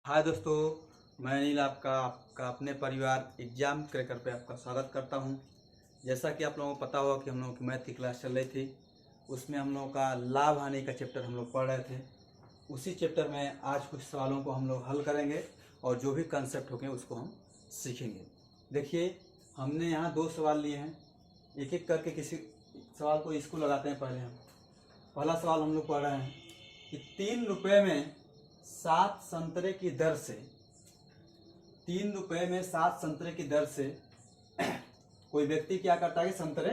हाय दोस्तों, मैं अनिल आपका अपने परिवार एग्जाम क्रैकर पे आपका स्वागत करता हूं। जैसा कि आप लोगों को पता होगा कि हम लोगों की मैथ की क्लास चल रही थी, उसमें हम लोगों का लाभ हानि का चैप्टर हम लोग पढ़ रहे थे। उसी चैप्टर में आज कुछ सवालों को हम लोग हल करेंगे और जो भी कंसेप्ट होंगे उसको हम सीखेंगे। देखिए, हमने यहाँ 2 सवाल लिए हैं, एक एक करके किसी सवाल को इसको लगाते हैं। पहले हम पहला सवाल हम लोग पढ़ रहे हैं कि 3 रुपये में 7 संतरे की दर से 3 रुपये में 7 संतरे की दर से कोई व्यक्ति क्या करता है कि संतरे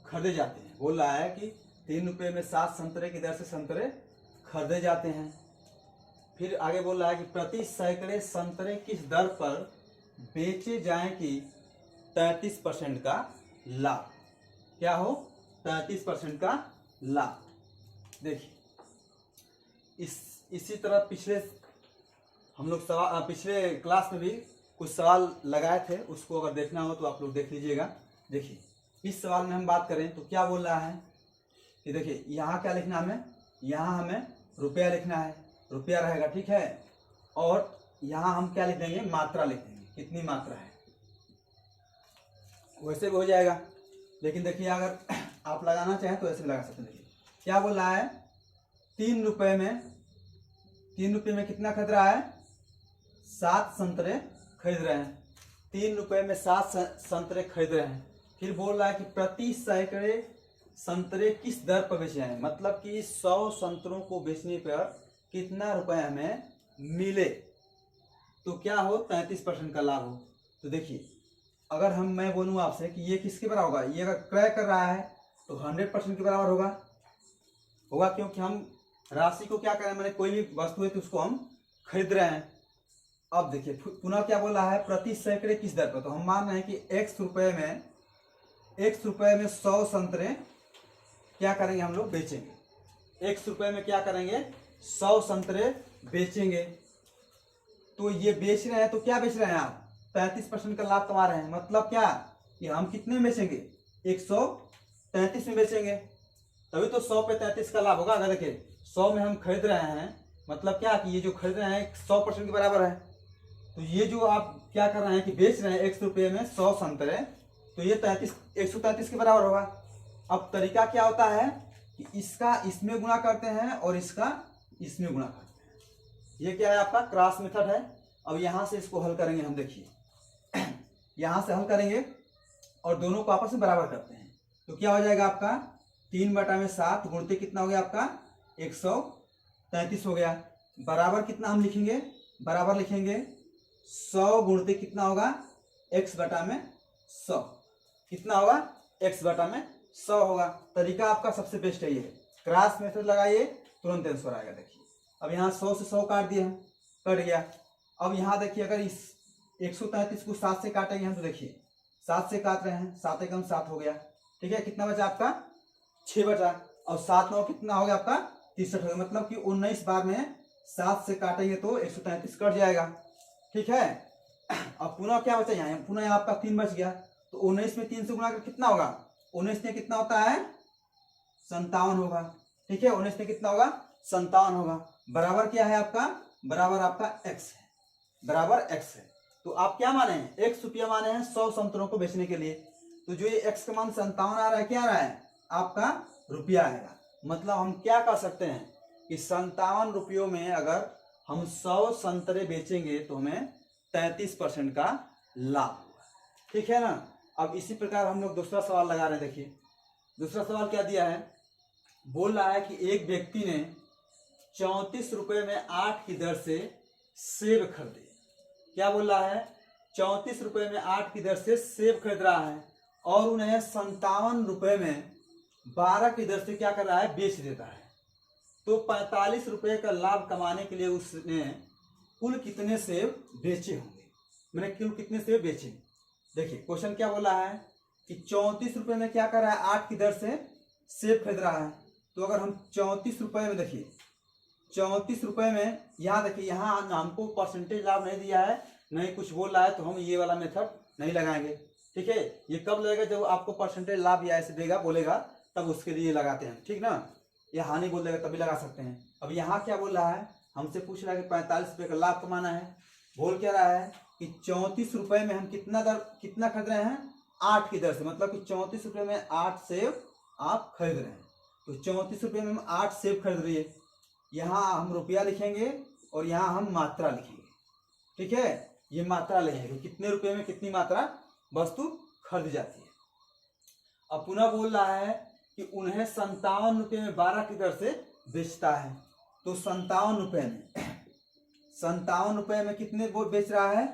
खरीदे जाते हैं। बोल रहा है कि 3 रुपये में 7 संतरे की दर से संतरे खरीदे जाते हैं। फिर आगे बोल रहा है कि प्रति सैकड़े संतरे किस दर पर बेचे जाएं कि 33% का लाभ क्या हो, 33% का लाभ। देखिए, इसी तरह हम लोग पिछले क्लास में भी कुछ सवाल लगाए थे, उसको अगर देखना हो तो आप लोग देख लीजिएगा। देखिए, इस सवाल में हम बात करें तो क्या बोल रहा है कि देखिए, यहाँ क्या लिखना हमें, यहाँ हमें रुपया लिखना है, रुपया रहेगा, ठीक है। और यहाँ हम क्या लिख देंगे, मात्रा लिख देंगे, कितनी मात्रा है, वैसे भी हो जाएगा। लेकिन देखिए, अगर आप लगाना चाहें तो ऐसे भी लगा सकते हैं। देखिए क्या बोल रहा है, 3 रुपये में कितना खरीद रहा है, 7 संतरे खरीद रहे हैं। 3 रुपये में 7 संतरे खरीद रहे हैं। फिर बोल रहा है कि प्रति सैकड़े संतरे किस दर पर बेचे हैं, मतलब कि 100 संतरों को बेचने पर कितना रुपए हमें मिले तो क्या हो, 33% का लाभ हो। तो देखिए, अगर मैं बोलूँ आपसे कि ये किसके बराबर होगा, ये अगर क्रय कर रहा है तो 100% के बराबर होगा, क्योंकि हम राशि को क्या करें, मैंने कोई भी वस्तु है तो उसको हम खरीद रहे हैं। अब देखिए, पुनः क्या बोल रहा है, प्रति सैकड़े किस दर पर, तो हम मान रहे हैं कि x रुपये में 100 संतरे क्या करेंगे, हम लोग बेचेंगे। x रुपये में क्या करेंगे, 100 संतरे बेचेंगे। तो ये बेच रहे हैं, तो क्या बेच रहे हैं आप, 33% का लाभ कमा रहे हैं। मतलब क्या कि हम कितने में बेचेंगे, 133 में बेचेंगे, तभी तो 100 पे 33 का लाभ होगा। अगर देखिए 100 में हम खरीद रहे हैं, मतलब क्या कि ये जो खरीद रहे हैं 100% के बराबर है। तो ये जो आप क्या कर रहे हैं कि बेच रहे हैं 1 रुपये में 100 संतरे, तो ये 133 के बराबर होगा। अब तरीका क्या होता है कि इसका इसमें गुणा करते हैं और इसका इसमें गुणा करते हैं। ये क्या है, आपका क्रॉस मेथड है। अब यहाँ से इसको हल करेंगे हम, देखिए यहाँ से हल करेंगे और दोनों को आपस में बराबर करते हैं, तो क्या हो जाएगा आपका 3/7 गुणते कितना हो गया आपका 133 हो गया। बराबर कितना हम लिखेंगे, बराबर लिखेंगे 100 गुणते कितना होगा, x/100 कितना होगा, x/100 होगा। तरीका आपका सबसे बेस्ट है ये, क्रॉस मेथड लगाइए, तुरंत आंसर आएगा। देखिए, अब यहाँ 100 से 100 काट दिया, कट गया। अब यहाँ देखिए, अगर इस 133 को 7 से काटेंगे हम, तो देखिए 7 से काट रहे हैं, 7 एकम 7 हो गया, ठीक है। कितना बचा आपका, 6 बचा। और 7 9 कितना हो गया आपका, 63 हो गया। मतलब कि 19 बार में 7 से काटेंगे तो 133 कट जाएगा, ठीक है। अब पुनः क्या बचा, यहाँ पुनः यहाँ आपका 3 बच गया, तो 19 में 3 से गुणा कर कितना होगा, 19 में कितना होता है, 57 होगा, ठीक है। 19 में कितना होगा, 57 होगा। बराबर क्या है आपका, बराबर आपका x है, बराबर x है। तो आप क्या माने हैं, x रुपया माने हैं 100 संतरों को बेचने के लिए। तो जो ये x का मान 57 आ रहा है, क्या आ रहा है, आपका रुपया आएगा। मतलब हम क्या कर सकते हैं कि 57 रुपयों में अगर हम 100 संतरे बेचेंगे तो हमें 33% का लाभ होगा, ठीक है ना। अब इसी प्रकार हम लोग दूसरा सवाल लगा रहे हैं। देखिए, दूसरा सवाल क्या दिया है, बोल रहा है कि एक व्यक्ति ने 34 रुपये में 8 की दर से सेब खरीदे। क्या बोल रहा है, 34 रुपये में 8 की दर से सेब खरीद रहा है और उन्हें 57 रुपये में 12 की दर से क्या कर रहा है, बेच देता है। तो 45 रुपये का लाभ कमाने के लिए उसने कुल कितने सेब बेचे होंगे, मैंने कुल कितने सेब बेचे। देखिए, क्वेश्चन क्या बोला है कि 34 रुपये में क्या कर रहा है, 8 की दर से सेब खरीद रहा है। तो अगर हम 34 रुपये में, देखिए 34 रुपये में, यहाँ देखिए, यहाँ हमको परसेंटेज लाभ नहीं दिया है, नहीं कुछ बोल रहा है, तो हम ये वाला मेथड नहीं लगाएंगे, ठीक है। ये कब लगेगा, जब आपको परसेंटेज लाभ या ऐसे देगा, बोलेगा, तब उसके लिए लगाते हैं, ठीक ना। या हानि बोल देगा तभी लगा सकते हैं। अब यहाँ क्या बोल रहा है, हमसे पूछ रहा है कि 45 रुपये का लाभ कमाना है। बोल क्या रहा है कि 34 रुपये में हम कितना खरीद रहे हैं, 8 की दर से, मतलब कि 34 रुपये में 8 सेब आप खरीद रहे हैं। तो 34 रुपये में हम 8 सेब खरीद रही है। यहाँ हम रुपया लिखेंगे और यहाँ हम मात्रा लिखेंगे, ठीक है। ये मात्रा लिखेंगे तो कितने रुपये में कितनी मात्रा वस्तु खरीदी जाती है। अब पुनः बोल रहा है कि उन्हें 57 रुपये में 12 की दर से बेचता है। तो 57 रुपये में कितने वो बेच रहा है,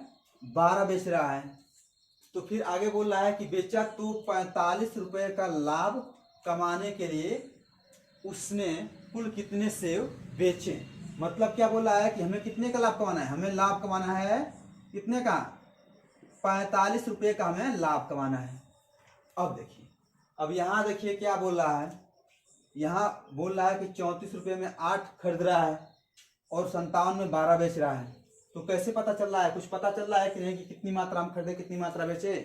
12 बेच रहा है। तो फिर आगे बोल रहा है कि बेचा तो 45 रुपये का लाभ कमाने के लिए उसने कुल कितने सेब बेचे। मतलब क्या बोल रहा है कि हमें कितने का लाभ कमाना है, हमें लाभ कमाना है कितने का, 45 रुपये का हमें लाभ कमाना है। अब देखिए, अब यहाँ देखिए क्या बोल रहा है, यहाँ बोल रहा है कि 34 रुपये में 8 खरीद रहा है और 57 में 12 बेच रहा है। तो कैसे पता चल रहा है, कुछ पता चल रहा है कि नहीं कि कितनी मात्रा हम खरीदे कितनी मात्रा बेचे।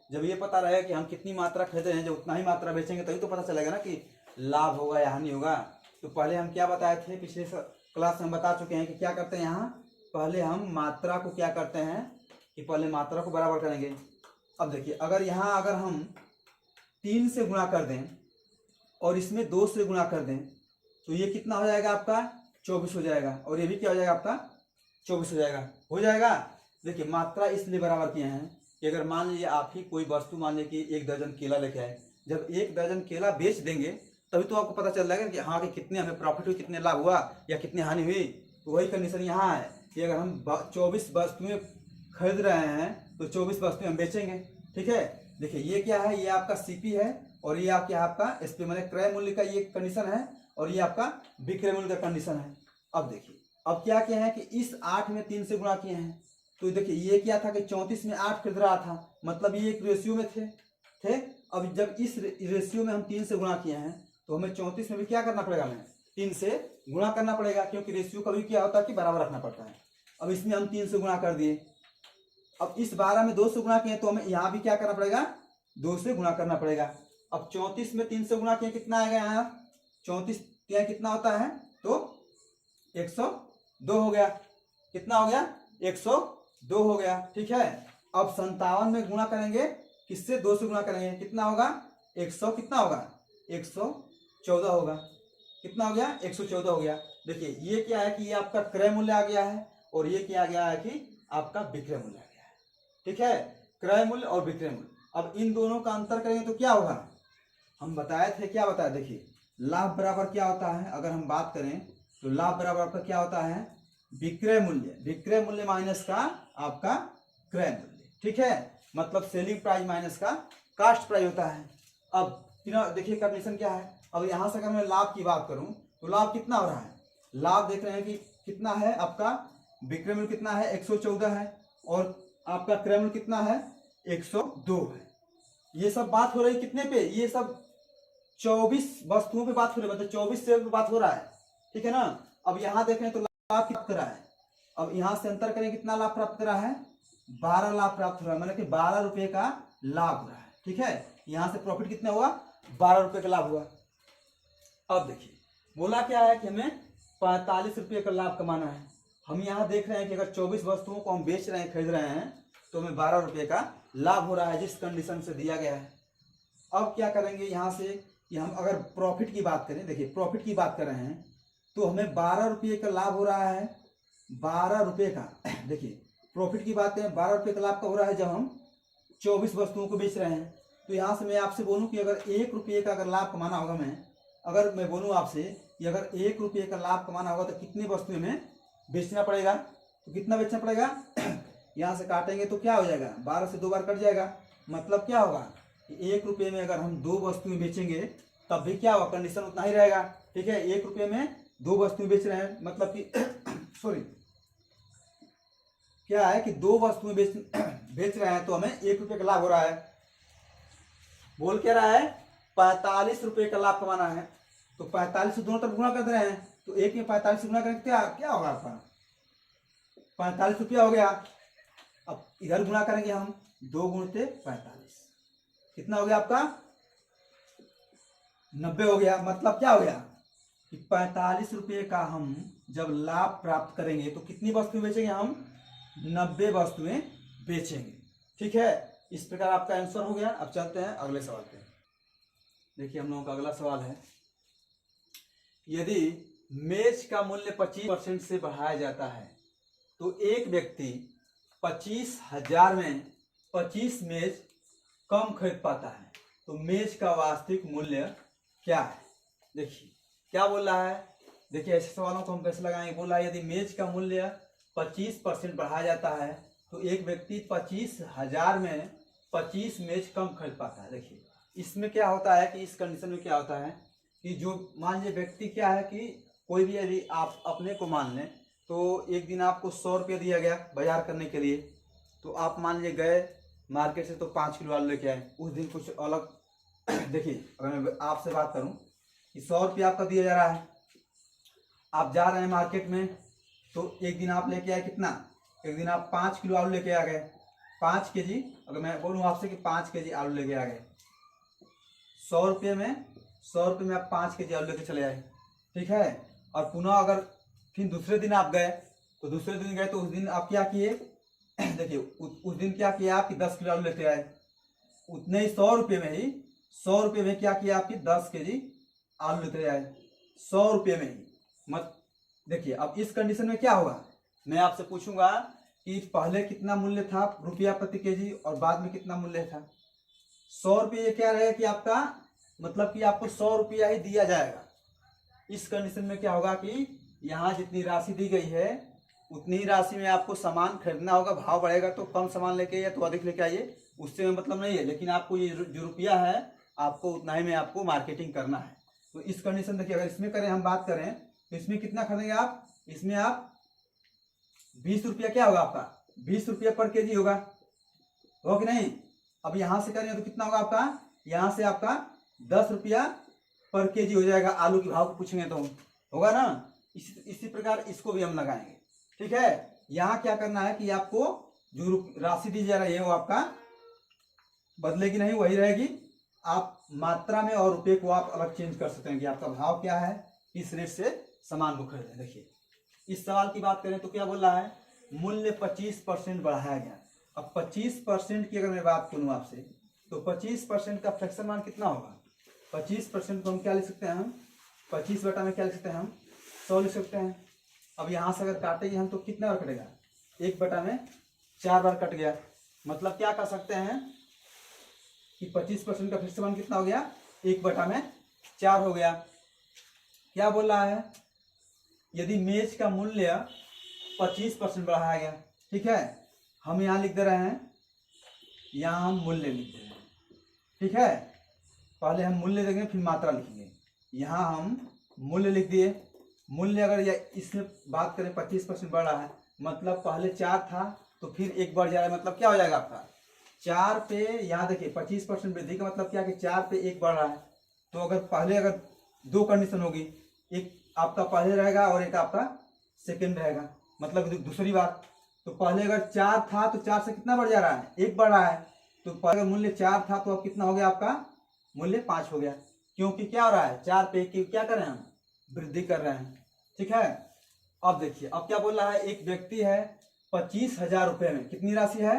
जब ये पता रहे कि हम कितनी मात्रा खरीदे हैं, जब उतना ही मात्रा बेचेंगे तभी तो पता चलेगा ना कि लाभ होगा या हानि होगा। तो पहले हम क्या बताए थे, पिछले क्लास में बता चुके हैं कि क्या करते हैं, यहाँ पहले हम मात्रा को क्या करते हैं कि पहले मात्रा को बराबर करेंगे। अब देखिए, अगर हम 3 से गुणा कर दें और इसमें 2 से गुणा कर दें तो ये कितना हो जाएगा आपका, 24 हो जाएगा। और ये भी क्या हो जाएगा आपका, 24 हो जाएगा। देखिए, मात्रा इसलिए बराबर किए हैं कि अगर मान लीजिए आप ही कोई वस्तु, मान लीजिए कि 1 दर्जन केला लेके आए, जब 1 दर्जन केला बेच देंगे तभी तो आपको पता चल जाएगा कि हाँ कि कितने हमें प्रॉफिट हुई, कितने लाभ हुआ या कितनी हानि हुई। तो वही कंडीशन यहाँ है कि अगर हम 24 वस्तुएं खरीद रहे हैं तो 24 वस्तुएं हम बेचेंगे, ठीक है। देखिए, ये क्या है, ये आपका सीपी है और ये आपका एसपी माने क्रय मूल्य का ये कंडीशन है और ये आपका विक्रय मूल्य का कंडीशन है। अब देखिए, अब क्या किया है कि इस 8 में 3 से गुणा किए हैं। तो देखिए, ये क्या था कि 34 में 8 खरीद रहा था, मतलब ये एक रेशियो में थे। अब जब इस रेशियो में हम 3 से गुणा किए हैं तो हमें 34 में भी क्या करना पड़ेगा, हमें 3 से गुणा करना पड़ेगा, क्योंकि रेशियो कभी क्या होता है कि बराबर रखना पड़ता है। अब इसमें हम 3 से गुणा कर दिए। अब इस 12 में 2 से गुणा किए तो हमें यहाँ भी क्या करना पड़ेगा, 2 से गुणा करना पड़ेगा। अब 34 में 3 से गुणा किए कितना आएगा, यहाँ 34 कितना होता है तो 102 हो गया। कितना हो गया, 102 हो गया, ठीक है। अब 57 में गुणा करेंगे, किससे, 2 से गुणा करेंगे, कितना होगा, 100 कितना होगा, 114 होगा। कितना हो गया, 114 हो गया। देखिए, ये क्या है कि ये आपका क्रय मूल्य आ गया है और ये क्या आ गया है कि आपका विक्रय मूल्य आ गया है, ठीक है। क्रय मूल्य और विक्रय मूल्य, अब इन दोनों का अंतर करेंगे तो क्या होगा, हम बताए थे, क्या बताया, देखिए लाभ बराबर क्या होता है, अगर हम बात करें तो लाभ बराबर आपका क्या होता है, विक्रय मूल्य माइनस का आपका क्रय मूल्य, ठीक है। मतलब सेलिंग प्राइस माइनस का कास्ट प्राइस होता है। अब देखिए कंडीशन क्या है, अब यहाँ से अगर मैं लाभ की बात करूं तो लाभ कितना हो रहा है, लाभ देख रहे हैं कि कितना है, आपका विक्रय मूल्य कितना है, 114 है और आपका क्रय मूल्य कितना है, 102 है। ये सब बात हो रही कितने पे, ये सब 24 वस्तुओं पे बात हो रही है, मतलब 24 शेयर पे बात हो रहा है, ठीक है ना। अब यहाँ देखें तो लाभ प्राप्त करा है, अब यहाँ से अंतर करें कितना लाभ प्राप्त करा है, 12 लाभ प्राप्त हो रहा है, मतलब कि 12 रुपये का लाभ हो रहा है, ठीक है। यहाँ से प्रॉफिट कितना हुआ, 12 रुपये का लाभ हुआ। अब देखिए, बोला क्या है कि हमें 45 रुपये का लाभ कमाना है। हम यहाँ देख रहे हैं कि अगर 24 वस्तुओं को हम बेच रहे हैं, खरीद रहे हैं, तो हमें 12 रुपये का लाभ हो रहा है, जिस कंडीशन से दिया गया है। अब क्या करेंगे यहाँ से कि हम अगर प्रॉफिट की बात करें, देखिए प्रॉफिट की बात कर रहे हैं तो हमें 12 रुपये का लाभ हो रहा है, 12 रुपये का। देखिए प्रॉफिट की बात करें, 12 रुपये का लाभ का हो रहा है जब हम 24 वस्तुओं को बेच रहे हैं। तो यहाँ से मैं आपसे बोलूँ कि अगर 1 रुपये का अगर लाभ कमाना होगा, अगर मैं बोलूँ आपसे कि अगर 1 रुपये का लाभ कमाना होगा तो कितनी वस्तुएं में बेचना पड़ेगा, तो कितना बेचना पड़ेगा, यहाँ से काटेंगे तो क्या हो जाएगा, 12 से 2 बार कट जाएगा। मतलब क्या होगा कि 1 रुपये में अगर हम 2 वस्तुएं बेचेंगे तब भी क्या होगा, कंडीशन उतना ही रहेगा, ठीक है। 1 रुपये में 2 वस्तुएं बेच रहे हैं, मतलब कि सॉरी क्या है कि 2 वस्तुएं बेच रहे हैं तो हमें 1 रुपये का लाभ हो रहा है। बोल क्या रहा है, 45 रुपये का लाभ कमाना है, तो 45 से दोनों तरफ गुणा कर दे रहे हैं, तो 1 में 45 से गुणा करेंगे क्या होगा आपका, 45 रुपया हो गया। अब इधर गुणा करेंगे हम, 2 गुणते 45, कितना हो गया आपका, 90 हो गया। मतलब क्या हो गया कि 45 रुपये का हम जब लाभ प्राप्त करेंगे तो कितनी वस्तुएं बेचेंगे हम? 90 वस्तुएं बेचेंगे। ठीक है, इस प्रकार आपका आंसर हो गया। अब चलते हैं अगले सवाल पे। देखिए हम लोगों का अगला सवाल है, यदि मेज का मूल्य 25% से बढ़ाया जाता है तो एक व्यक्ति 25,000 में 25 मेज कम खरीद पाता है, तो मेज का वास्तविक मूल्य क्या है? देखिए क्या बोल रहा है, देखिए ऐसे सवालों को हम कैसे लगाएंगे। बोल रहा है यदि मेज का मूल्य 25% बढ़ाया जाता है तो एक व्यक्ति 25,000 में 25 मेज कम खरीद पाता है। देखिए इसमें क्या होता है कि इस कंडीशन में क्या होता है कि जो मान लीजिए व्यक्ति क्या है कि कोई भी यदि आप अपने को मान लें तो एक दिन आपको 100 रुपये दिया गया बाजार करने के लिए, तो आप मान लीजिए गए मार्केट से तो 5 किलो आलू लेके आए। उस दिन कुछ अलग देखिए अगर मैं आपसे बात करूं कि 100 रुपया आपका दिया जा रहा है, आप जा रहे हैं मार्केट में तो एक दिन आप लेके आए कितना? एक दिन आप 5 किलो आलू लेके आ गए, 5 केजी। अगर मैं बोलूँ आपसे कि 5 केजी आलू लेके आ गए, 100 रुपये में आप 5 केजी आलू लेके चले आए। ठीक है, और पुनः अगर फिर दूसरे दिन आप गए तो दूसरे दिन गए तो उस दिन आप क्या किए देखिए उस दिन क्या किया आपकी 10 किलो आलू लेते आए, उतने ही 100 रुपये में ही 100 रुपये में क्या किया आपकी 10 केजी आलू लेते आए 100 रुपये में ही। मत देखिए अब इस कंडीशन में क्या होगा, मैं आपसे पूछूंगा कि पहले कितना मूल्य था रुपया प्रति केजी और बाद में कितना मूल्य था 100 रुपये। क्या रहेगा कि आपका मतलब कि आपको 100 रुपया ही दिया जाएगा। इस कंडीशन में क्या होगा कि यहाँ जितनी राशि दी गई है उतनी ही राशि में आपको सामान खरीदना होगा। भाव बढ़ेगा तो कम सामान लेके या तो अधिक लेके आइए, उससे मतलब नहीं है, लेकिन आपको ये जो रुपया है आपको उतना ही में आपको मार्केटिंग करना है। तो इस कंडीशन देखिए अगर इसमें करें हम बात करें तो इसमें कितना खरीदेंगे आप? इसमें आप 20 रुपया क्या होगा आपका? 20 रुपया पर केजी होगा, हो कि नहीं? अब यहाँ से करेंगे तो कितना होगा आपका? यहाँ से आपका 10 रुपया पर केजी हो जाएगा। आलू के भाव को पूछेंगे तो होगा ना। इसी प्रकार इसको भी हम लगाएंगे। ठीक है, यहाँ क्या करना है कि आपको जो राशि दी जा रही है वो आपका बदलेगी नहीं, वही रहेगी। आप मात्रा में और रुपये को आप अलग चेंज कर सकते हैं कि आपका भाव क्या है, किस रेट से सामान को खरीदें। देखिए इस सवाल की बात करें तो क्या बोल रहा है, मूल्य 25% बढ़ाया गया। अब 25% की अगर मैं बात करूं आपसे तो 25% का फ्रैक्शन मान कितना होगा? 25% को हम क्या लिख सकते हैं? हम 25 बटा में क्या लिख सकते हैं? हम 100 लिख सकते हैं। अब यहाँ से अगर काटेंगे हम तो कितना बार कटेगा? 1 बटा में 4 बार कट गया। मतलब क्या कर सकते हैं कि 25% का फ्रैक्शन मान कितना हो गया? 1 बटा में 4 हो गया। क्या बोल रहा है, यदि मेज का मूल्य 25% बढ़ाया गया। ठीक है, हम यहाँ लिख दे रहे हैं, यहाँ हम मूल्य लिख दे रहे हैं। ठीक है, पहले हम मूल्य देंगे फिर मात्रा लिखेंगे। यहाँ हम मूल्य लिख दिए। मूल्य अगर या इसमें बात करें 25% बढ़ रहा है, मतलब पहले 4 था तो फिर 1 बढ़ जा रहा है, मतलब क्या हो जाएगा आपका 4 पे, यहाँ देखिए 25% वृद्धि का मतलब क्या कि 4 पे 1 बढ़ रहा है। तो अगर पहले अगर 2 कंडीशन होगी, एक आपका पहले रहेगा और एक आपका सेकंड रहेगा। मतलब दूसरी बात, तो पहले अगर 4 था तो 4 से कितना बढ़ जा रहा है? 1 बढ़ रहा है। तो पहले अगर मूल्य 4 था तो अब कितना हो गया आपका? मूल्य 5 हो गया, क्योंकि क्या हो रहा है 4 पे की क्या कर रहे हैं हम? वृद्धि कर रहे हैं। ठीक है, अब देखिए अब क्या बोल रहा है, एक व्यक्ति है 25,000 रुपये में कितनी राशि है?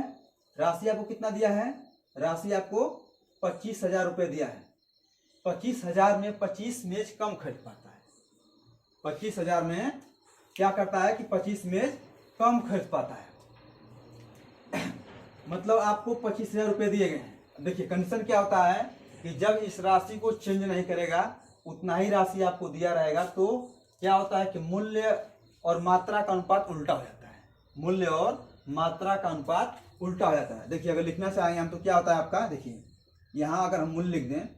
राशि आपको कितना दिया है? राशि आपको 25,000 रुपये दिया है। 25,000 में 25 मेज कम खरीद पाता है। 25,000 में क्या करता है कि 25 मेज कम खरीद पाता है। मतलब आपको 25,000 रुपये दिए गए हैं। देखिए कंडीशन क्या होता है कि जब इस राशि को चेंज नहीं करेगा उतना ही राशि आपको दिया रहेगा, तो क्या होता है कि मूल्य और मात्रा का अनुपात उल्टा हो जाता है। मूल्य और मात्रा का अनुपात उल्टा हो जाता है। देखिए अगर लिखना चाहेंगे हम तो क्या होता है आपका, देखिए यहाँ अगर हम मूल्य लिख दें,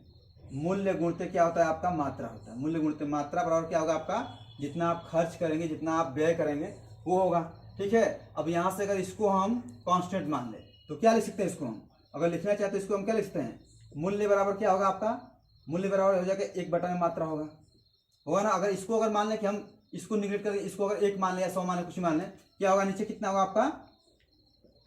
मूल्य गुणते क्या होता है आपका? मात्रा होता है। मूल्य गुणते मात्रा बराबर क्या होगा आपका? जितना आप खर्च करेंगे, जितना आप व्यय करेंगे वो होगा। ठीक है, अब यहाँ से अगर इसको हम कांस्टेंट मान लें तो क्या लिख सकते हैं? इसको हम अगर लिखना चाहते हैं इसको हम क्या लिखते हैं? मूल्य बराबर क्या होगा आपका? मूल्य बराबर हो जाएगा 1 बटा में मात्रा होगा ना। अगर इसको अगर मान लें कि हम इसको निगलेक्ट करके इसको अगर 1 मान लें या 100 मान लें, कुछ मान लें, क्या होगा? नीचे कितना होगा आपका?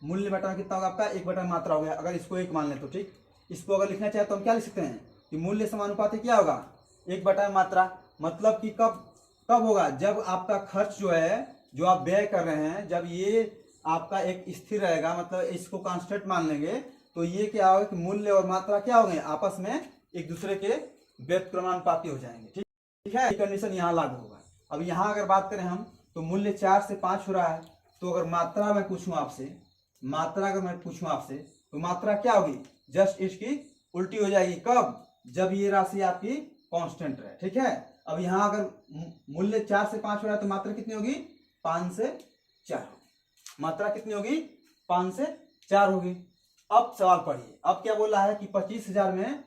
मूल्य बटा में कितना होगा आपका? 1 बटा में मात्रा हो गया। अगर इसको 1 मान लें तो ठीक, इसको अगर लिखना चाहे तो हम क्या लिख सकते हैं कि मूल्य समानुपाती क्या होगा? 1 बटा में मात्रा। मतलब कि कब कब होगा? जब आपका खर्च जो है, जो आप व्यय कर रहे हैं, जब ये आपका एक स्थिर रहेगा, मतलब इसको कांस्टेंट मान लेंगे, तो ये क्या होगा कि मूल्य और मात्रा क्या हो गए, आपस में एक दूसरे के व्युत्क्रमानुपाती हो जाएंगे। ठीक है, कंडीशन यहाँ लागू होगा। अब यहाँ अगर बात करें हम, तो मूल्य 4 से 5 हो रहा है, तो अगर मात्रा मैं पूछूं आपसे, मात्रा अगर मैं पूछूं आपसे, तो मात्रा क्या होगी? जस्ट इसकी उल्टी हो जाएगी। कब? जब ये राशि आपकी कांस्टेंट रहे। ठीक है, अब यहाँ अगर मूल्य 4 से 5 हो रहा है, तो मात्रा कितनी होगी? 5 से 4। मात्रा कितनी होगी? 5 से 4 होगी। अब सवाल पढ़िए, अब क्या बोला है कि 25,000 में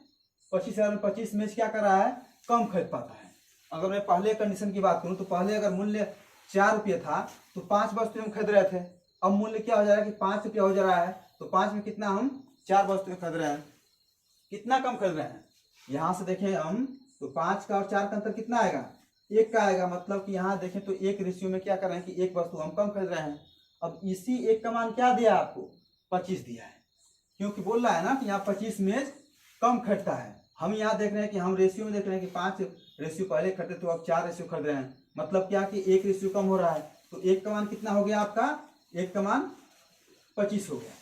25 में क्या कर रहा है? कम खरीद पाता है। अगर मैं पहले कंडीशन की बात करूं, तो पहले अगर मूल्य 4 रुपये था, तो 5 वस्तु हम खरीद रहे थे। अब मूल्य क्या हो जा रहा है कि 5 रुपया हो जा रहा है, तो 5 में कितना हम 4 वस्तुएं खरीद रहे हैं। कितना कम खरीद रहे हैं? यहाँ से देखें हम, तो 5 का और 4 का अंतर कितना आएगा? 1 का आएगा। मतलब कि यहाँ देखें तो 1 रेशियो में क्या कर रहे हैं कि 1 वस्तु हम कम खरीद रहे हैं। अब इसी 1 का मान क्या दिया आपको? 25 दिया है, क्योंकि बोल रहा है ना कि यहाँ 25 मेज कम खरीदता है। हम यहाँ देख रहे हैं कि हम रेशियो में देख रहे हैं कि 5 रेशियो पहले खरीदते, तो अब 4 रेशियो खरीद रहे हैं। मतलब क्या कि 1 रेशियो कम हो रहा है। तो 1 का मान कितना हो गया आपका? 1 का मान 25 हो गया।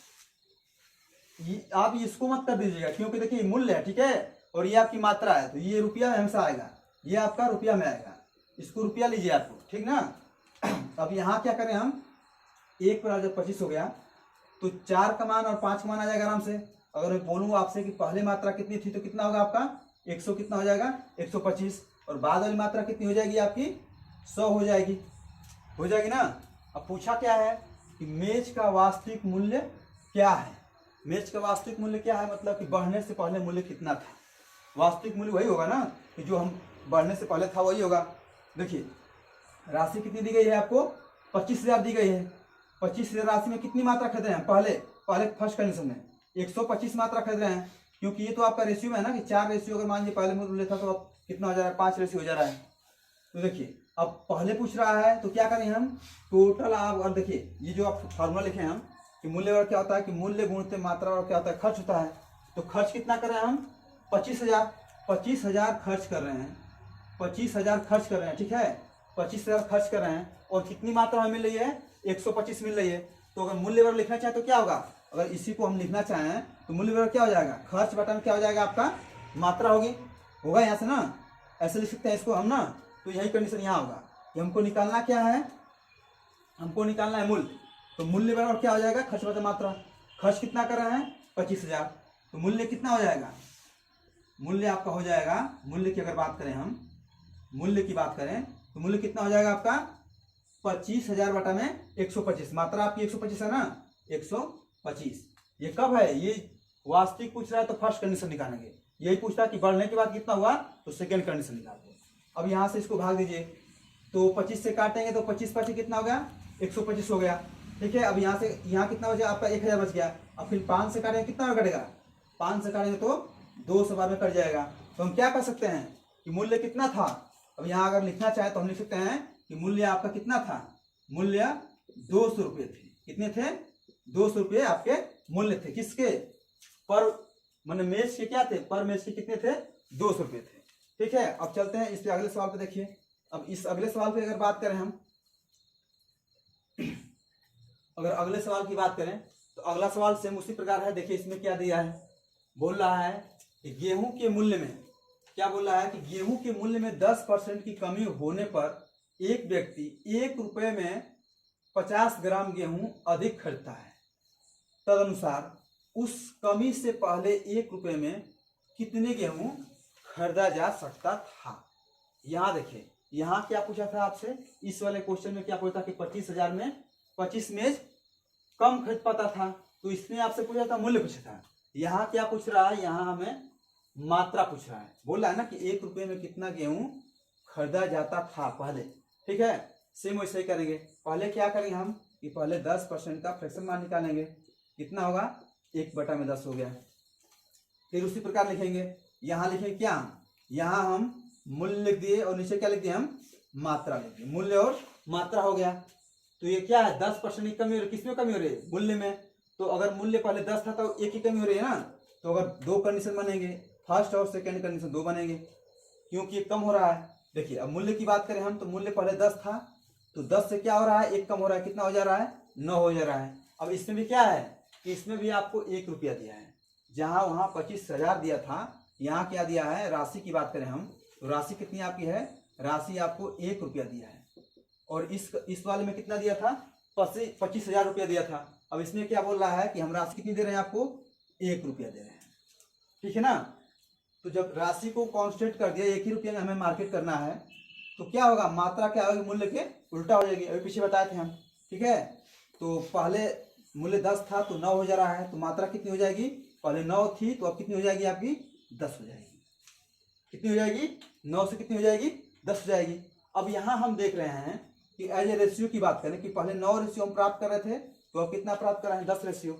आप इसको मत कर दीजिएगा, क्योंकि देखिए मूल्य है, ठीक है, और ये आपकी मात्रा है, तो ये रुपया में हमेशा आएगा, ये आपका रुपया में आएगा। इसको रुपया लीजिए आपको, ठीक ना। अब यहाँ क्या करें हम, 1 पर जब 25 हो गया, तो 4 का मान और 5 का मान आ जाएगा आराम से। अगर मैं बोलूँ आपसे कि पहले मात्रा कितनी थी, तो कितना होगा आपका? 100 कितना हो जाएगा? 125। और बाद वाली मात्रा कितनी हो जाएगी आपकी? 100 हो जाएगी। हो जाएगी ना। अब पूछा क्या है कि मेज का वास्तविक मूल्य क्या है? मेज का वास्तविक मूल्य क्या है? मतलब कि बढ़ने से पहले मूल्य कितना था? वास्तविक मूल्य वही होगा ना कि जो हम बढ़ने से पहले था, वही होगा। देखिए राशि कितनी दी गई है आपको? 25,000 दी गई है। 25,000 राशि में कितनी मात्रा खरीद रहे हैं? पहले फर्स्ट कंडीशन में 125 मात्रा खरीद रहे हैं, क्योंकि ये तो आपका रेशियो में है ना कि 4 रेशियो अगर मान लीजिए पहले मूल्य था, तो अब कितना हो जा रहा है? 5 रेशियो हो जा रहा है। तो देखिए अब पहले पूछ रहा है, तो क्या करें हम? टोटल आप, और देखिए ये जो आप फॉर्मूला लिखे हैं हम कि मूल्य और क्या होता है कि मूल्य गुणित मात्रा और क्या होता है? खर्च होता है। तो खर्च कितना कर रहे हैं हम? 25,000 खर्च कर रहे हैं। 25,000 खर्च कर रहे हैं, ठीक है, 25,000 खर्च कर रहे हैं, और कितनी मात्रा हमें मिल रही है? 125 मिल रही है। तो अगर मूल्य वर्ग लिखना चाहे तो क्या होगा? अगर इसी को हम लिखना चाहें तो मूल्य वर्ग क्या हो जाएगा? खर्च बटा में क्या हो जाएगा आपका? मात्रा होगी। होगा यहाँ से ना, ऐसे लिख सकते हैं इसको हम ना। तो यही कंडीशन यहाँ होगा कि हमको निकालना क्या है? हमको निकालना है मूल्य। तो मूल्य बराबर क्या हो जाएगा? खर्च बटा मात्रा। खर्च कितना कर रहे हैं? 25,000। तो मूल्य कितना हो जाएगा? मूल्य आपका हो जाएगा, मूल्य की अगर बात करें हम, मूल्य की बात करें तो मूल्य कितना हो जाएगा आपका? 25,000 बटा में 125। मात्रा आपकी 125 है ना, 125। ये कब है? ये वास्तविक पूछ रहा है तो फर्स्ट कंडीशन निकालेंगे। यही पूछता है कि बढ़ने के बाद कितना हुआ, तो सेकेंड कंडीशन निकालते हैं। अब यहाँ से इसको भाग दीजिए, तो 25 से काटेंगे तो 25 कितना हो गया? 125 हो गया, ठीक है। अब यहाँ से यहाँ कितना हो जाएगा आपका? 1,000 बच गया। अब फिर 5 से काटेंगे, कितना कटेगा? 5 से काटेंगे तो 200 बार में कट जाएगा। तो हम क्या कर सकते हैं कि मूल्य कितना था? अब यहाँ अगर लिखना चाहे तो हम लिख सकते हैं कि मूल्य आपका कितना था? मूल्य 200 रुपये थे। कितने थे? 200 रुपये आपके मूल्य थे। किसके? पर मैंने मेज के क्या थे? पर मेज के कितने थे? 200 रुपये थे, ठीक है। अब चलते हैं इस अगले सवाल पे। देखिए अब इस अगले सवाल पे अगर बात करें हम, अगर अगले सवाल की बात करें तो अगला सवाल सेम उसी प्रकार है। देखिए इसमें क्या दिया है, बोल रहा है कि गेहूं के मूल्य में, क्या बोल रहा है कि गेहूं के मूल्य में 10% की कमी होने पर एक व्यक्ति 1 रुपये में 50 ग्राम गेहूं अधिक खरीदता है। तदनुसार उस कमी से पहले 1 रुपये में कितने गेहूं खरीदा जा सकता था? यहाँ देखिए, यहाँ क्या पूछा था आपसे? इस वाले क्वेश्चन में क्या पूछा था कि 25,000 में 25 मेज कम खरीद पाता था, तो इसने आपसे पूछा था मूल्य पूछा था। यहाँ क्या पूछ रहा है? यहाँ हमें मात्रा पूछ रहा है। बोल रहा है ना कि 1 रुपये में कितना गेहूं खरीदा जाता था पहले, ठीक है। सेम वैसे ही करेंगे। पहले क्या करेंगे हम कि पहले 10% का फ्रैक्शन मान निकालेंगे। कितना होगा? 1/10 हो गया। फिर उसी प्रकार लिखेंगे, यहाँ लिखेंगे क्या? यहाँ हम मूल्य लिख दिए और नीचे क्या लिख दिए? हम मात्रा लिख दिए। मूल्य और मात्रा हो गया। तो ये क्या है? 10% की कमी हो रही है। किसमें कमी हो रही है? मूल्य में। तो अगर मूल्य पहले 10 था तो 1 की कमी हो रही है ना। तो अगर 2 कंडीशन बनेंगे, फर्स्ट और सेकेंड कंडीशन 2 बनेंगे, क्योंकि ये कम हो रहा है। देखिए अब मूल्य की बात करें हम तो मूल्य पहले 10 था, तो 10 से क्या हो रहा है, 1 कम हो रहा है, कितना हो जा रहा है, 9 हो जा रहा है। अब इसमें भी क्या है कि इसमें भी आपको 1 रुपया दिया है, जहां वहां 25,000 दिया था, यहाँ क्या दिया है, राशि की बात करें हम तो राशि कितनी आपकी है, राशि आपको 1 रुपया दिया है। और इस वाले में कितना दिया था, 25,000 रुपया दिया था। अब इसमें क्या बोल रहा है कि हम राशि कितनी दे रहे हैं आपको, 1 रुपया दे रहे हैं, ठीक है ना। तो जब राशि को कांस्टेंट कर दिया, 1 ही रुपये में हमें मार्केट करना है, तो क्या होगा, मात्रा क्या होगी, मूल्य के उल्टा हो जाएगी। अभी पीछे बताए थे हम, ठीक है। तो पहले मूल्य 10 था तो 9 हो जा रहा है, तो मात्रा कितनी हो जाएगी, पहले 9 थी तो अब कितनी हो जाएगी आपकी, 10 हो जाएगी। कितनी हो जाएगी, 9 से कितनी हो जाएगी, 10 हो जाएगी। अब यहाँ हम देख रहे हैं कि एज ए रेशियो की बात करें कि पहले 9 रेशियो हम प्राप्त कर रहे थे, तो अब कितना प्राप्त कर रहे हैं, 10 रेशियो।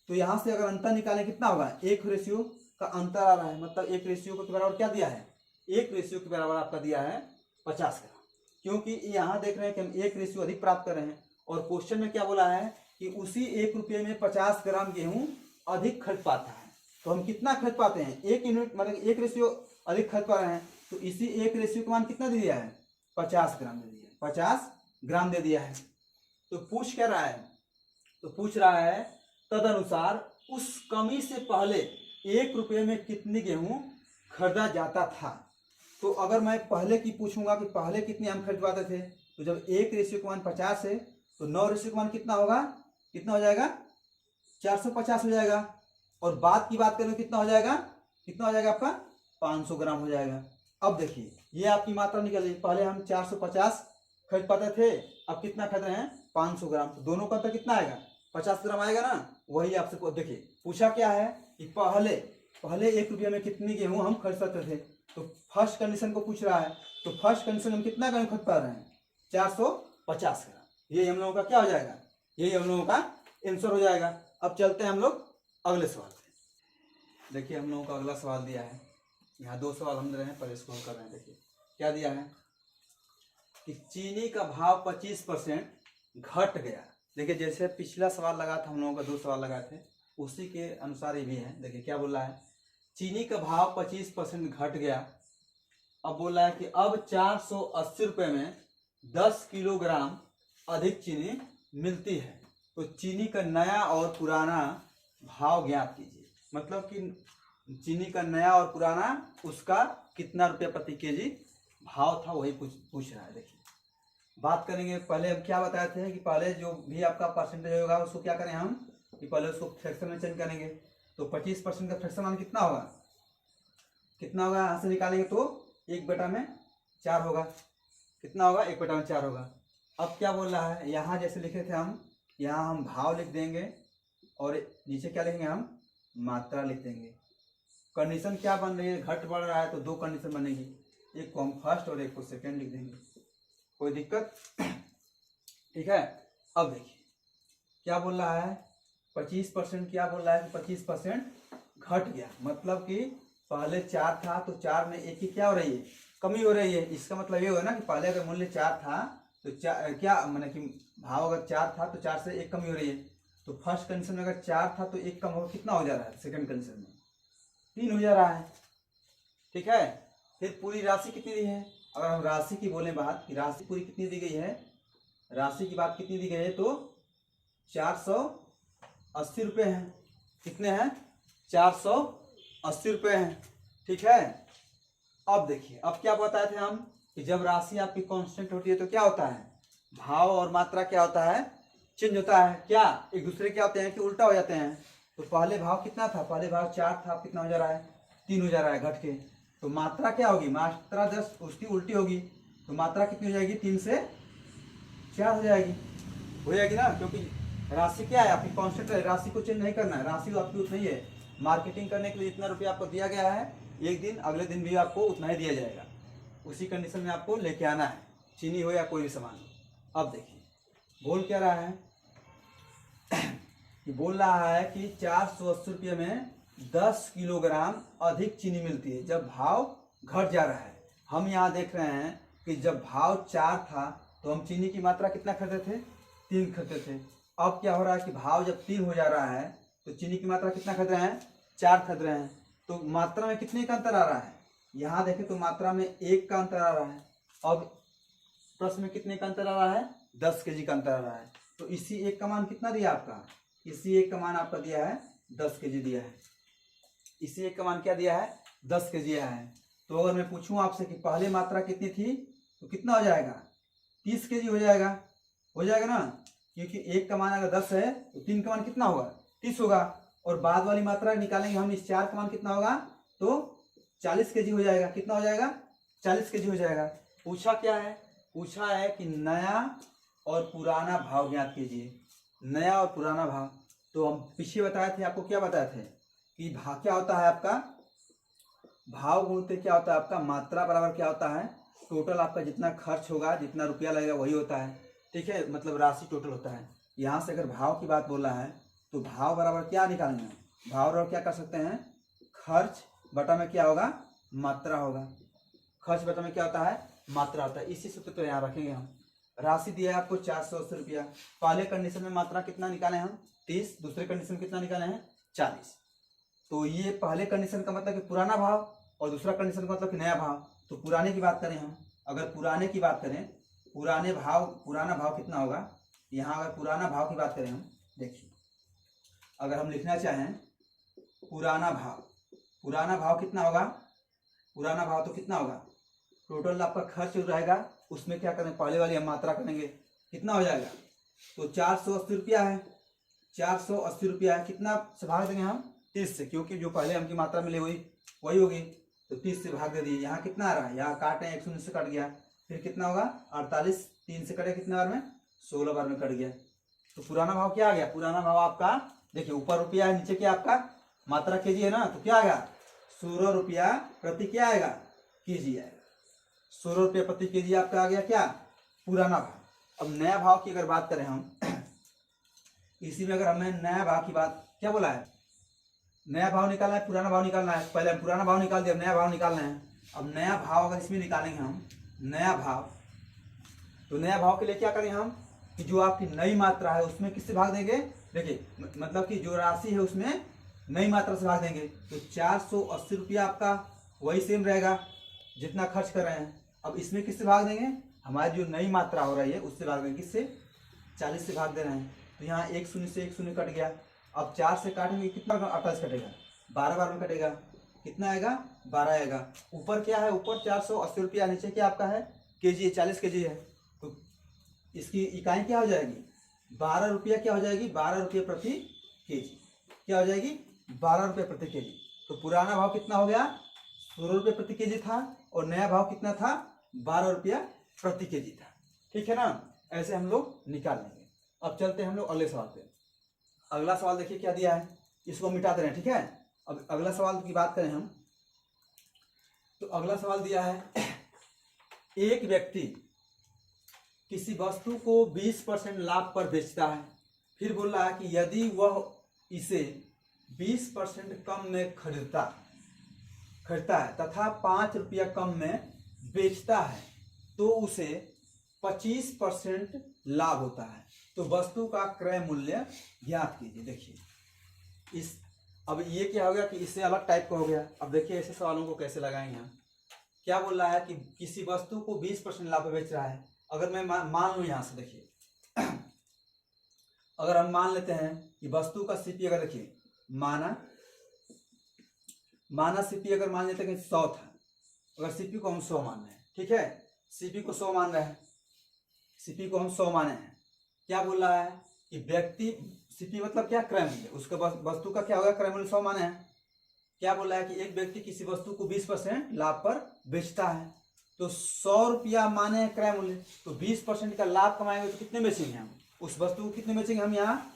तो यहाँ से अगर अंतर निकालें कितना होगा, 1 रेशियो का अंतर आ रहा है, मतलब 1 रेशियो के बराबर क्या दिया है, 1 रेशियो के बराबर आपका दिया है 50 ग्राम। क्योंकि यहाँ देख रहे हैं कि हम 1 रेशियो अधिक प्राप्त कर रहे हैं, और क्वेश्चन में क्या बोला है कि उसी 1 रुपये में 50 ग्राम गेहूं अधिक खर्च पाता है। तो हम कितना खर्च पाते हैं, 1 यूनिट, मतलब 1 रेशियो अधिक खर्च पा रहे हैं, तो इसी 1 रेशियो का मान कितना दे दिया है, 50 ग्राम दे दिया, 50 ग्राम दे दिया है। तो पूछ क्या रहा है, तो पूछ रहा है तदनुसार उस कमी से पहले 1 रुपये में कितनी गेहूं खरीदा जाता था। तो अगर मैं पहले की पूछूंगा कि पहले कितने हम खरीद पाते थे, तो जब 1 रेशियो का मान 50 है तो 9 रेशियो का मान कितना होगा, कितना हो जाएगा, 450 हो जाएगा। और बाद की बात करें कितना हो जाएगा, कितना हो जाएगा आपका, 500 ग्राम हो जाएगा। अब देखिए ये आपकी मात्रा निकल गई, पहले हम 450 खरीद पाते थे, अब कितना खरीद रहे हैं, 500 ग्राम। तो दोनों का तो कितना आएगा, 50 ग्राम आएगा ना। वही आपसे देखिए पूछा क्या है कि पहले 1 रुपये में कितनी गेहूं हम खरीद सकते थे। तो फर्स्ट कंडीशन को पूछ रहा है, तो फर्स्ट कंडीशन हम कितना गेहूं खरीद पा रहे हैं, 450 ग्राम। ये हम लोगों का क्या हो जाएगा, यही हम लोगों का आंसर हो जाएगा। अब चलते हैं हम लोग अगले सवाल पे। देखिए हम लोगों का अगला सवाल दिया है, यहाँ 2 सवाल हम दे रहे हैं, पर इसको हम कर रहे हैं। देखिए क्या दिया है कि चीनी का भाव 25% घट गया। देखिए जैसे पिछला सवाल लगा था, हम लोगों का 2 सवाल लगाए थे, उसी के अनुसार ये भी है। देखिए क्या बोल रहा है, चीनी का भाव 25% घट गया। अब बोल रहा है कि अब 480 रुपये में 10 किलोग्राम अधिक चीनी मिलती है। तो चीनी का नया और पुराना भाव ज्ञात कीजिए। मतलब कि चीनी का नया और पुराना उसका कितना रुपया प्रति केजी भाव था, वही पूछ रहा है। देखिए बात करेंगे, पहले हम क्या बताए थे कि पहले जो भी आपका परसेंटेज होगा उसको क्या करें हम, कि पहले उसको फ्रैक्शन में चेंज करेंगे। तो 25% का फ्रैक्शन मान कितना होगा, कितना होगा, यहाँ से निकालेंगे तो 1/4 होगा। कितना होगा, 1/4 होगा। अब क्या बोल रहा है, यहाँ जैसे लिखे थे हम, यहाँ हम भाव लिख देंगे और नीचे क्या लिखेंगे हम, मात्रा लिख देंगे। कंडीशन क्या बन रही है, घट बढ़ रहा है, तो 2 कंडीशन बनेगी, एक को हम फर्स्ट और एक को सेकेंड लिख देंगे, कोई दिक्कत, ठीक है। अब देखिए क्या बोल रहा है, 25%, क्या बोल रहा है कि 25% घट गया। मतलब कि पहले 4 था तो 4 में 1 की क्या हो रही है, कमी हो रही है। इसका मतलब ये होगा ना कि पहले अगर मूल्य 4 था तो क्या मैंने कि भाव अगर 4 था तो 4 से 1 कमी हो रही है। तो फर्स्ट कंडीशन में अगर 4 था तो 1 कम हो, कितना हो जा रहा है, सेकंड कंडीशन में 3 हो जा रहा है, ठीक है। फिर पूरी राशि कितनी दी है, अगर हम राशि की बोले बात कि राशि पूरी कितनी दी गई है, राशि की बात कितनी दी गई है, तो 480 रुपये हैं। कितने हैं, 480 रुपये हैं, ठीक है। अब देखिए अब क्या बताए थे हम कि जब राशि आपकी कांस्टेंट होती है तो क्या होता है, भाव और मात्रा क्या होता है, चेंज होता है। क्या एक दूसरे क्या होते हैं कि उल्टा हो जाते हैं। तो पहले भाव कितना था, पहले भाव 4 था, अब कितना हो जा रहा है, 3 हो जा रहा है घट के। तो मात्रा क्या होगी, मात्रा 10 उसकी उल्टी होगी, तो मात्रा कितनी हो जाएगी, 3 से 4 हो जाएगी, हो जाएगी ना। क्योंकि राशि क्या है आपकी कांस्टेंट है, राशि को चेंज नहीं करना है, राशि आपकी उतना ही है। मार्केटिंग करने के लिए जितना रुपया आपको दिया गया है, एक दिन अगले दिन भी आपको उतना ही दिया जाएगा। उसी कंडीशन में आपको लेके आना है, चीनी हो या कोई भी सामान हो। अब देखिए बोल क्या रहा है कि बोल रहा है कि 480 रुपये में 10 किलोग्राम अधिक चीनी मिलती है जब भाव घट जा रहा है। हम यहाँ देख रहे हैं कि जब भाव 4 था तो हम चीनी की मात्रा कितना खरीदते थे, 3 खरीदते थे। अब क्या हो रहा है कि भाव जब 3 हो जा रहा है तो चीनी की मात्रा कितना खरीद रहे हैं, 4 खरीद रहे हैं। तो मात्रा में कितने का अंतर आ रहा है, यहाँ देखें तो मात्रा में 1 का अंतर आ रहा है। अब प्रश्न में कितने का अंतर आ रहा है, 10 kg का अंतर आ रहा है। तो इसी एक का मान कितना दिया आपका, इसी एक का मान आपका दिया है 10 kg दिया है, इसी एक का मान क्या दिया है 10 kg दिया है। तो अगर मैं पूछूं आपसे कि पहले मात्रा कितनी थी तो कितना हो जाएगा, 30 kg हो जाएगा, हो जाएगा ना, क्योंकि एक का मान अगर 10 है तो 3 का मान कितना होगा 30 होगा, और बाद वाली मात्रा निकालेंगे हम, इस 4 का मान कितना होगा तो 40 kg हो जाएगा, कितना हो जाएगा 40 kg हो जाएगा। पूछा क्या है, पूछा है कि नया और पुराना भाव ज्ञात कीजिए, नया और पुराना भाव। तो हम पीछे बताए थे आपको, क्या बताए थे कि भाव क्या होता है आपका, भाव गुणते क्या होता है आपका मात्रा बराबर क्या होता है टोटल, आपका जितना खर्च होगा जितना रुपया लगेगा वही होता है, ठीक है, मतलब राशि टोटल होता है। यहाँ से अगर भाव की बात बोल रहा है तो भाव बराबर क्या निकालना है, भाव बराबर क्या कर सकते हैं, खर्च बटा में क्या होगा मात्रा होगा, खर्च बटा में क्या होता है मात्रा होता है। इसी सूत्र तो यहाँ रखेंगे हम। राशि दिया है आपको 480 रुपया, पहले कंडीशन में मात्रा कितना निकाले हम 30, दूसरे कंडीशन में कितना निकाले हैं 40। तो ये पहले कंडीशन का मतलब कि पुराना भाव और दूसरा कंडीशन का मतलब कि नया भाव। तो पुराने की बात करें हम, अगर पुराने की बात करें, पुराने भाव, पुराना भाव कितना होगा, यहाँ अगर पुराना भाव की बात करें हम, देखिए अगर हम लिखना चाहें पुराना भाव, पुराना भाव कितना होगा, पुराना भाव तो कितना होगा, टोटल आपका खर्च रहेगा उसमें क्या करेंगे पहले वाली हम मात्रा करेंगे, कितना हो जाएगा तो 480 रुपया है, 480 रुपया है, कितना से भाग देंगे हम 30 से, क्योंकि जो पहले हमकी मात्रा मिली वही होगी, तो 30 से भाग दे दिए। यहाँ कितना आ रहा है, यहाँ काटे 119 से कट गया, फिर कितना होगा 48, 3 से कटे कितने बार में 16 बार में कट गया। तो पुराना भाव क्या आ गया, पुराना भाव आपका देखिए ऊपर रुपया है नीचे क्या आपका मात्रा केजी है ना, तो क्या आएगा 16 रुपया प्रति क्या आएगा केजी आएगा, 16 रुपया प्रति केजी आपका आ गया क्या पुराना भाव। अब नया भाव की अगर बात करें हम इसी में अगर हमें नया भाव की बात क्या बोला है, नया भाव निकालना है पुराना भाव निकालना है, पहले हम पुराना भाव निकाल दिया, नया भाव निकालना है। अब नया भाव अगर इसमें निकालेंगे हम नया भाव, तो नया भाव के लिए क्या करें हम कि जो आपकी नई मात्रा है उसमें किससे भाग देंगे, देखिए मतलब कि जो राशि है उसमें नई मात्रा से भाग देंगे, तो 480 रुपया आपका वही सेम रहेगा जितना खर्च कर रहे हैं। अब इसमें किससे भाग देंगे, हमारी जो नई मात्रा हो रही है उससे भाग देंगे, किससे 40 से भाग दे रहे हैं, तो यहाँ 1 शून्य से 1 शून्य कट गया। अब 4 से काटेंगे कितना 28 कटेगा, 12 बार में कटेगा, कितना आएगा 12 आएगा। ऊपर क्या है, ऊपर 480 रुपया, नीचे क्या आपका है केजी, 40 केजी है, तो इसकी इकाई क्या हो जाएगी 12 रुपया, क्या हो जाएगी 12 रुपये प्रति केजी, क्या हो जाएगी 12 रुपये प्रति केजी। तो पुराना भाव कितना हो गया 16 रुपये प्रति केजी था और नया भाव कितना था 12 रुपया प्रति केजी था, ठीक है ना। ऐसे हम लोग निकाल लेंगे। अब चलते हैं हम लोग अगले सवाल पे। अगला सवाल देखिए क्या दिया है, इसको मिटा दे रहे हैं, ठीक है। अब अगला सवाल की बात करें हम, तो अगला सवाल दिया है एक व्यक्ति किसी वस्तु को 20% लाभ पर बेचता है, फिर बोल रहा है कि यदि वह इसे 20% कम में खरीदता है तथा 5 रुपया कम में बेचता है तो उसे 25% लाभ होता है, तो वस्तु का क्रय मूल्य ज्ञात कीजिए। देखिए इस, अब ये क्या हो गया कि इससे अलग टाइप का हो गया। अब देखिए ऐसे सवालों को कैसे लगाएंगे हम, क्या बोल रहा है कि किसी वस्तु को 20% लाभ पे बेच रहा है। अगर मैं मान लूँ यहाँ से, देखिए अगर हम मान लेते हैं कि वस्तु का सीपी, अगर देखिए माना सीपी अगर मान लेते हैं कि 100 था, अगर सीपी को हम 100 मान रहे हैं, ठीक है, सीपी को 100 मान रहे हैं, सीपी को हम 100 माने हैं। क्या बोल रहा है कि व्यक्ति, सीपी मतलब क्या क्रय मूल्य, उसका वस्तु का क्या होगा क्रय मूल्य 100 माने हैं। क्या बोल रहा है कि एक व्यक्ति किसी वस्तु को 20% लाभ पर बेचता है, तो 100 रुपया माने क्रय मूल्य, तो 20% का लाभ कमाएंगे तो कितने बेचेंगे हम उस वस्तु को, कितने बेचेंगे हम। यहाँ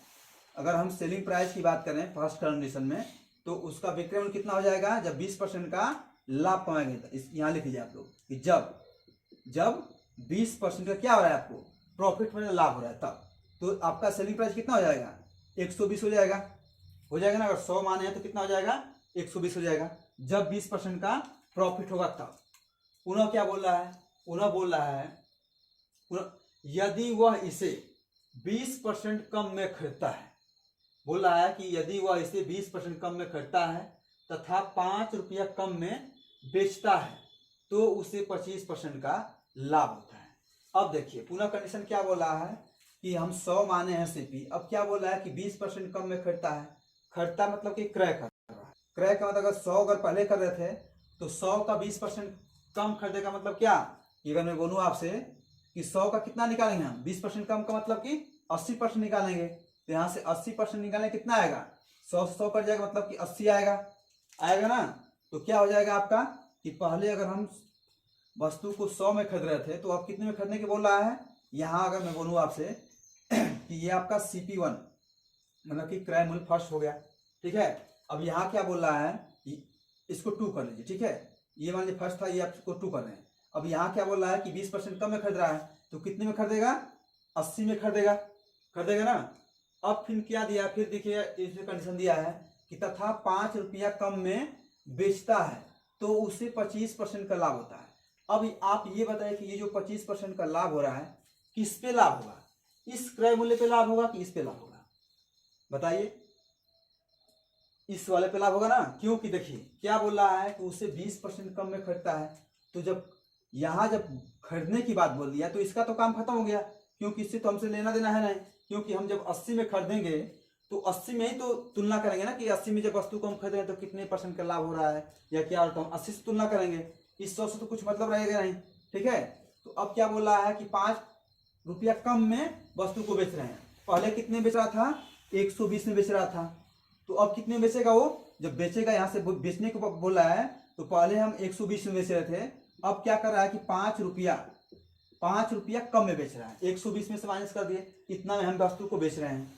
अगर हम सेलिंग प्राइस की बात करें फर्स्ट कंडीशन में, तो उसका विक्रय मूल्य कितना हो जाएगा जब 20% का लाभ कमाएंगे। तो यहाँ लिख लीजिए आप लोग कि जब 20% का क्या हो रहा है आपको प्रॉफिट में लाभ हो रहा है, तब तो आपका सेलिंग प्राइस कितना हो जाएगा 120 हो जाएगा ना। अगर 100 माने हैं तो कितना हो जाएगा 120 हो जाएगा जब 20% का प्रॉफिट होगा तब। पुनः क्या बोल रहा है, पुनः बोल रहा है यदि वह इसे 20% कम में खरीदता है, बोल रहा है कि यदि वह इसे 20% कम में खरीदता है तथा 5 रुपया कम में बेचता है तो उसे 25% का लाभ होता है। अब देखिए पुनः कंडीशन क्या बोल रहा है कि हम 100 माने हैं सीपी। अब क्या बोल रहा है कि 20% कम में खरीदता है। खरीदता मतलब कि क्रय कर रहा है। क्रय का मतलब अगर 100 अगर पहले कर रहे थे तो 100 का 20% कम खरीदेगा मतलब क्या, अगर मैं बोलूँ आपसे कि 100 का कितना निकालेंगे हम, 20% कम का मतलब कि 80% निकालेंगे। तो यहाँ से 80% निकालें कितना आएगा, 100 से 100 कट जाएगा मतलब कि 80 आएगा, आएगा ना। तो क्या हो जाएगा आपका कि पहले अगर हम वस्तु को 100 में खरीद रहे थे तो अब कितने में खरीदने की बोल रहा है। यहाँ अगर मैं बोलूँ आपसे कि ये आपका CP1 मतलब कि क्रय मूल्य फर्स्ट हो गया, ठीक है। अब यहाँ क्या बोल रहा है, इसको 2 कर लीजिए, ठीक है। ये मान लीजिए फर्स्ट था, ये आपको 2 कर रहे हैं। अब यहाँ क्या बोल रहा है कि 20% कम में खरीद रहा है, तो कितने में खरीदेगा, 80 में खरीदेगा, खरीदेगा ना। अब फिर क्या दिया, फिर देखिए इसमें कंडीशन दिया है कि तथा 5 रुपया कम में बेचता है तो उसे 25% का लाभ होता है। अब आप ये बताइए कि ये जो 25% का लाभ हो रहा है किस पे लाभ होगा, इस क्रय मूल्य पे लाभ होगा कि इस पे लाभ होगा, बताइए। इस वाले पे लाभ होगा ना, क्योंकि देखिए क्या बोल रहा है कि उसे 20% कम में खरीदता है। तो जब यहाँ जब खरीदने की बात बोल दिया तो इसका तो काम खत्म हो गया, क्योंकि इससे तो हमसे लेना देना है नहीं। क्योंकि हम जब 80 में खरीदेंगे तो 80 में ही तो तुलना करेंगे ना कि 80 में जब वस्तु को हम खरीद रहे हैं तो कितने % का लाभ हो रहा है या क्या, तो हम 80 से तुलना करेंगे, इस 100 से तो कुछ मतलब रहेगा नहीं, ठीक है। तो अब क्या बोल रहा है कि 5 रुपया कम में वस्तु को बेच रहे हैं। पहले कितने बेच रहा था, 120 में बेच रहा था, तो अब कितने में बेचेगा वो, जब बेचेगा यहाँ से बेचने को बोल रहा है तो पहले हम 120 में बेच रहे थे, अब क्या कर रहा है कि 5 रुपया कम में बेच रहा है। 120 में से माइनस कर दिए, इतना में हम वस्तु को बेच रहे हैं।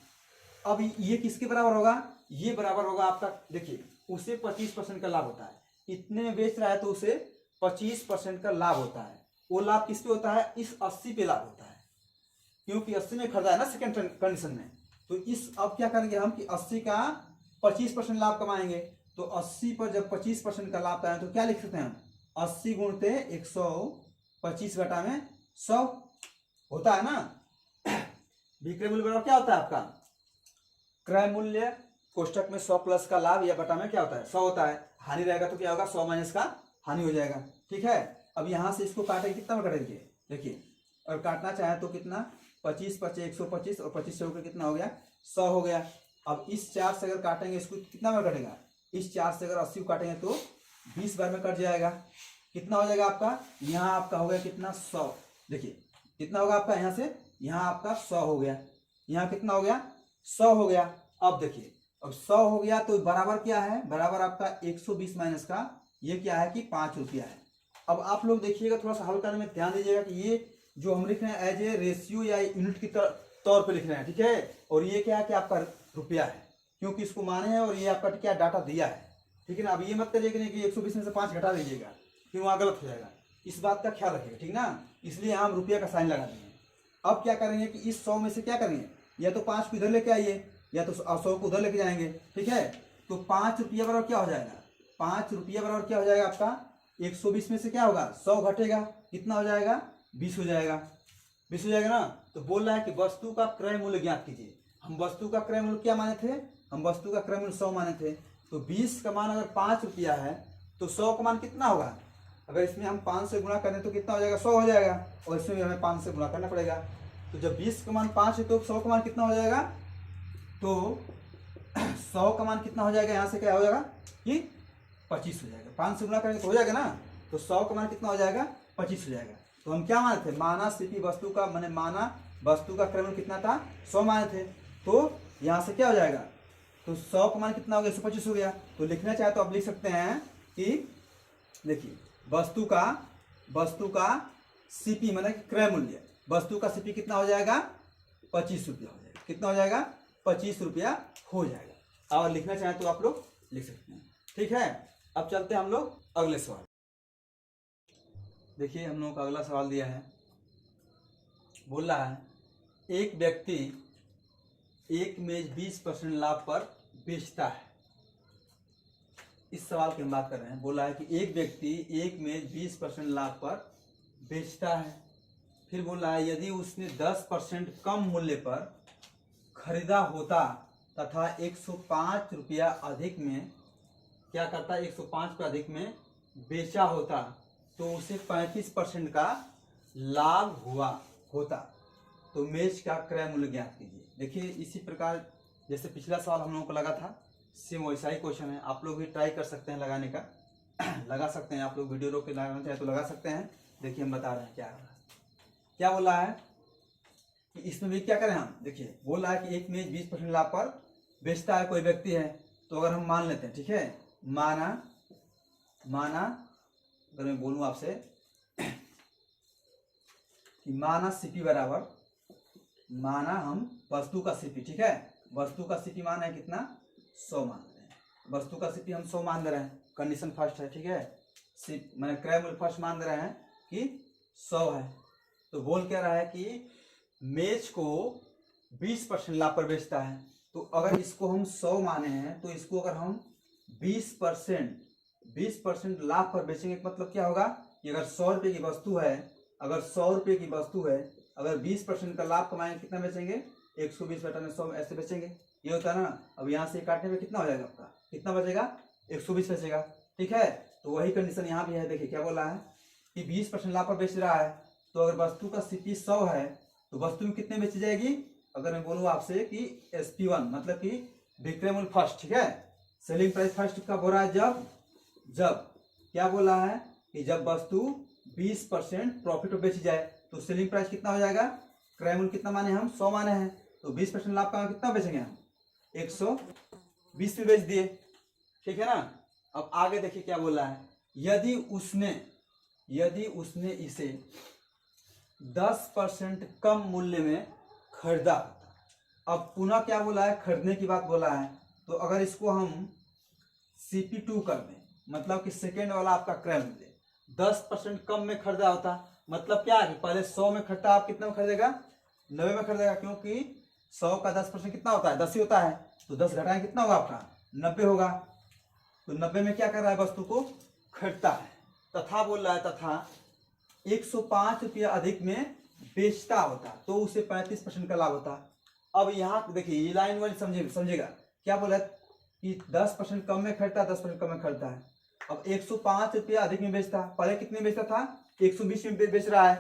अब ये किसके बराबर होगा, ये बराबर होगा आपका, देखिए उसे 25% का लाभ होता है, इतने में बेच रहा है तो उसे 25% का लाभ होता है। वो लाभ किस पे होता है, इस 80 पे लाभ होता है, क्योंकि 80 में खरीदा है ना सेकंड कंडीशन में। तो इस अब क्या करेंगे हम कि 80 का 25% लाभ कमाएंगे। तो 80 पर जब 25% का लाभ आए तो क्या लिख सकते हैं हम, 80 गुणते 125 घटा में 100 होता है ना। विक्रय मूल्य बराबर क्या होता है आपका, क्रय मूल्य कोष्टक में 100 प्लस का लाभ या बटा में क्या होता है 100 होता है। हानि रहेगा तो क्या होगा, 100 माइनस का हानि हो जाएगा, ठीक है। अब यहाँ से इसको काटेंगे, कितना में काटेंगे, देखिए और काटना चाहे तो कितना, 25 25 125 और 25 से होकर कितना हो गया, 100 हो गया। अब इस 4 से अगर काटेंगे इसको कितना बार कटेगा, इस 4 से अगर 80 को काटेंगे तो 20 बार में कट जाएगा। कितना हो जाएगा आपका, यहाँ आपका हो गया कितना 100, देखिए कितना होगा आपका, यहाँ से यहाँ आपका 100 हो गया, यहाँ कितना हो गया 100 हो गया। अब देखिए अब 100 हो गया तो बराबर क्या है, बराबर आपका 120 माइनस का ये क्या है कि 5 रुपया है। अब आप लोग देखिएगा थोड़ा सा हल करने में ध्यान दीजिएगा कि ये जो हम लिख रहे हैं एज ए रेशियो या यूनिट की तौर पे लिख रहे हैं, ठीक है। और ये क्या है कि आपका रुपया है, क्योंकि इसको माने हैं और ये आपका क्या डाटा दिया है, ठीक है ना। अब ये मत करिएगा कि 120 में से 5 घटा दीजिएगा, क्यों वहाँ गलत हो जाएगा, इस बात का ख्याल रखिएगा, ठीक ना। इसलिए हम रुपया का साइन लगा देंगे। अब क्या करेंगे कि इस 100 में से क्या करेंगे, या तो 5 को इधर लेके आइए या तो 100 को उधर लेके जाएंगे, ठीक है। तो 5 रुपया बराबर क्या हो जाएगा, 5 रुपया बराबर क्या हो जाएगा आपका, 120 में से क्या होगा 100 घटेगा, कितना हो जाएगा 20 हो जाएगा, 20 हो जाएगा ना। तो बोल रहा है कि वस्तु का क्रय मूल्य ज्ञात कीजिए। हम वस्तु का क्रय मूल्य क्या माने थे, हम वस्तु का क्रय मूल्य 100 माने थे। तो 20 का मान अगर 5 रुपया है तो 100 का मान कितना होगा, अगर इसमें हम 5 से गुणा करें तो कितना हो जाएगा 100 हो जाएगा, और इसमें भी हमें 5 से गुणा करना पड़ेगा। तो जब 20 का मान 5 है तो 100 का मान कितना हो जाएगा, तो 100 का मान कितना हो जाएगा, यहाँ से क्या हो जाएगा कि 25 हो जाएगा, 5 से गुणा करेंगे तो हो जाएगा ना। तो 100 का मान कितना हो जाएगा 25 हो जाएगा। तो हम क्या माने थे, माना सीपी वस्तु का मैंने माना वस्तु का क्रय मूल्य कितना था 100 माने थे। तो यहाँ से क्या हो जाएगा, तो 100 का मान कितना हो गया 125 हो गया। तो लिखना चाहे तो आप लिख सकते हैं कि देखिए वस्तु का सीपी माने क्रय मूल्य, वस्तु का सीपी कितना हो जाएगा 25 रुपया हो जाएगा, कितना हो जाएगा 25 रुपया हो जाएगा। और लिखना चाहे तो आप लोग लिख सकते हैं, ठीक है। अब चलते हैं हम लोग अगले सवाल। देखिए हम लोग का अगला सवाल दिया है, बोल रहा है एक व्यक्ति एक मेज 20% लाभ पर बेचता है। इस सवाल की हम बात कर रहे हैं। बोला है कि एक व्यक्ति एक मेज 20% लाभ पर बेचता है। फिर बोला है यदि उसने 10% कम मूल्य पर खरीदा होता तथा 105 रुपया अधिक में क्या करता, 105 रुपया अधिक में बेचा होता तो उसे 35% का लाभ हुआ होता तो मेज का क्रय मूल्य ज्ञात कीजिए। देखिए इसी प्रकार जैसे पिछला सवाल हम लोगों को लगा था, सेम वैसा ही क्वेश्चन है। आप लोग भी ट्राई कर सकते हैं लगाने का, लगा सकते हैं आप लोग, वीडियो रोक के लगाना चाहे तो लगा सकते हैं। देखिए हम बता रहे हैं क्या है, क्या बोला है कि इसमें भी क्या करें हम। देखिए बोला है कि एक मेज 20% लाभ पर बेचता है कोई व्यक्ति है, तो अगर हम मान लेते हैं, ठीक है, माना अगर मैं बोलूं आपसे कि माना सीपी बराबर, माना हम वस्तु का सीपी, ठीक है, वस्तु का सीपी मान है कितना 100 मान रहे हैं, वस्तु का सीपी हम 100 मान दे रहे हैं, कंडीशन फर्स्ट है, ठीक है, मैंने क्रय मूल्य फर्स्ट मान दे रहे हैं कि 100 है। तो बोल क्या रहा है कि मेज को 20% लाभ पर बेचता है, तो अगर इसको हम 100 माने हैं तो इसको अगर हम 20% लाभ पर बेचेंगे, मतलब क्या होगा कि अगर 100 रुपये की वस्तु है, अगर 100 रुपये की वस्तु है, अगर 20% का लाभ कमाएंगे कितना बेचेंगे, 120/100 ऐसे बेचेंगे, ये होता है ना। अब यहाँ से काटने में कितना हो जाएगा आपका, कितना बचेगा 120 बचेगा, ठीक है। तो वही कंडीशन यहाँ भी है। देखिए क्या बोला है कि 20% लाभ पर बेच रहा है, तो अगर वस्तु का सीपी 100 है तो वस्तु में कितने बेची जाएगी, अगर मैं बोलूँ आपसे कि SP1 मतलब कि विक्रय मूल्य फर्स्ट, ठीक है, सेलिंग प्राइस फर्स्ट कब हो रहा है, जब क्या बोला है कि जब वस्तु 20% प्रॉफिट पर बेची जाए, तो सेलिंग प्राइस कितना हो जाएगा, क्रय मूल्य कितना माने हम 100 माने हैं, तो 20% लाभ का कितना बेचेंगे हम 120 में बेच दिए, ठीक है ना। अब आगे देखिए क्या बोला है, यदि उसने इसे 10% कम मूल्य में खरीदा। अब पुनः क्या बोला है, खरीदने की बात बोला है, तो अगर इसको हम CP2 कर दें, मतलब कि सेकेंड वाला आपका क्रय मूल्य 10% कम में खरीदा होता, मतलब क्या है कि पहले 100 में खरीदा, आप कितना में खरीदेगा 90 में खरीदेगा, क्योंकि 100 का 10% कितना होता है 10 ही होता है, तो 10 घटाएं कितना होगा आपका 90 होगा, तो 90 में क्या कर रहा है वस्तु को खरीदता है। तथा बोल रहा है तथा 105 रुपया अधिक में बेचता होता तो उसे 35% का लाभ होता। अब यहाँ देखिए ये लाइन वाली समझेगा क्या बोला कि 10% कम में खरीदता, 10% कम में खरीदता है। अब 105 रुपया अधिक में बेचता, पहले कितने बेचता था 120 में बेच रहा है,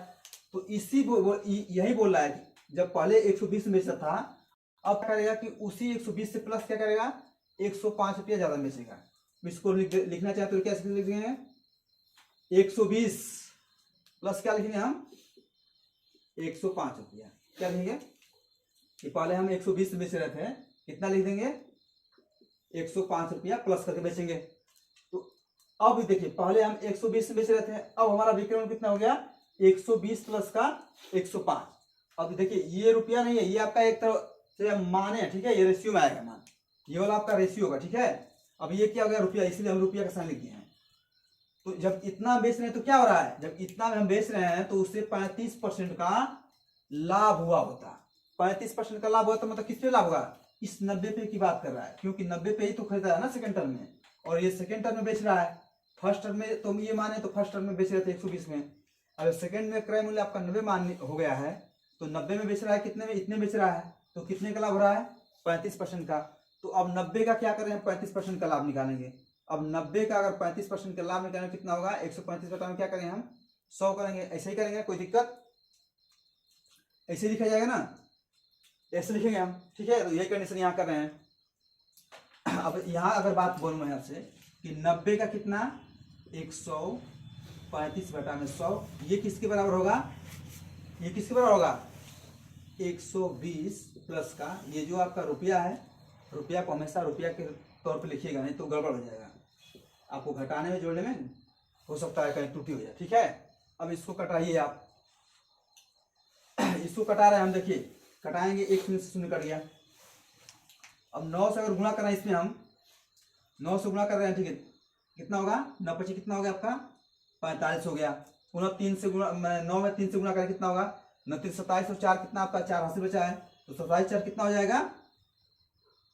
तो यही बोल रहा है कि जब पहले 120 में बेचता था, अब क्या करेगा कि उसी 120 से प्लस क्या करेगा 105 रुपया ज्यादा बेचेगा। इसको लिखना चाहे तो कैसे लिख देंगे 120 प्लस क्या लिखेंगे हम 105 रुपया, क्या लिखेंगे कि पहले हम 120 बेच रहे थे, कितना लिख देंगे 105 रुपया प्लस करके बेचेंगे। तो अब देखिए पहले हम 120 बेच रहे थे, अब हमारा विक्रय मूल्य कितना हो गया 120 प्लस का 105। अब देखिए ये रुपया नहीं है, ये आपका एक तरह से मान है, ठीक है, ये रेशियो में आएगा मान, ये वाला आपका रेशियो होगा, ठीक है। अब ये क्या हो गया रुपया, इसलिए हम रुपया का साइन लिख दिए हैं। तो जब इतना बेच रहे हैं तो क्या हो रहा है, जब इतना में हम बेच रहे हैं तो उससे 35% का लाभ हुआ होता, 35% का लाभ हुआ तो मतलब किस पे लाभ होगा, इस 90 पे की बात कर रहा है, क्योंकि 90 पे ही तो खरीदा है ना सेकंड टर्म में, और ये सेकंड टर्म में बेच रहा है। फर्स्ट टर्म में तो ये माने तो फर्स्ट टर्म में बेच रहे थे 120 में, अगर सेकंड में क्रय मूल्य आपका 90 मान हो गया है, तो 90 में बेच रहा है, कितने में इतने बेच रहा है, तो कितने का लाभ हो रहा है 35% का। तो अब 90 का क्या करें, 35% का लाभ निकालेंगे। अब 90 का अगर 35% का लाभ निकालेंगे कितना होगा 135 बटा में क्या करेंगे हम 100 करेंगे, ऐसे ही करेंगे, कोई दिक्कत, ऐसे लिखा जाएगा ना, ऐसे लिखेंगे हम, ठीक है। तो ये कंडीशन यहाँ कर रहे हैं। अब यहाँ अगर बात बोलूँ मैं आपसे कि 90 का कितना 135 बटा में 100, ये किसके बराबर होगा, ये किसके बराबर होगा 120 प्लस का ये जो आपका रुपया है, रुपया को हमेशा रुपया के तौर पे लिखिएगा, नहीं तो गड़बड़ हो जाएगा, आपको घटाने में जोड़ने में हो सकता है कहीं त्रुटि हो जाए, ठीक है। अब इसको कटाइए आप, इसको कटा रहे हैं हम, देखिए कटाएंगे, 1 शून्य से शून्य कट गया। अब 9 से अगर गुणा करें, इसमें हम 9 से गुणा कर रहे हैं, ठीक है, कितना होगा 9 पची कितना हो गया आपका 45 हो गया। पुनः 3 से गुणा 9 में 3 से गुणा करें कितना होगा 9 3 27 और 4 कितना आपका 4 हासिल बचा है, तो 27 4 कितना हो जाएगा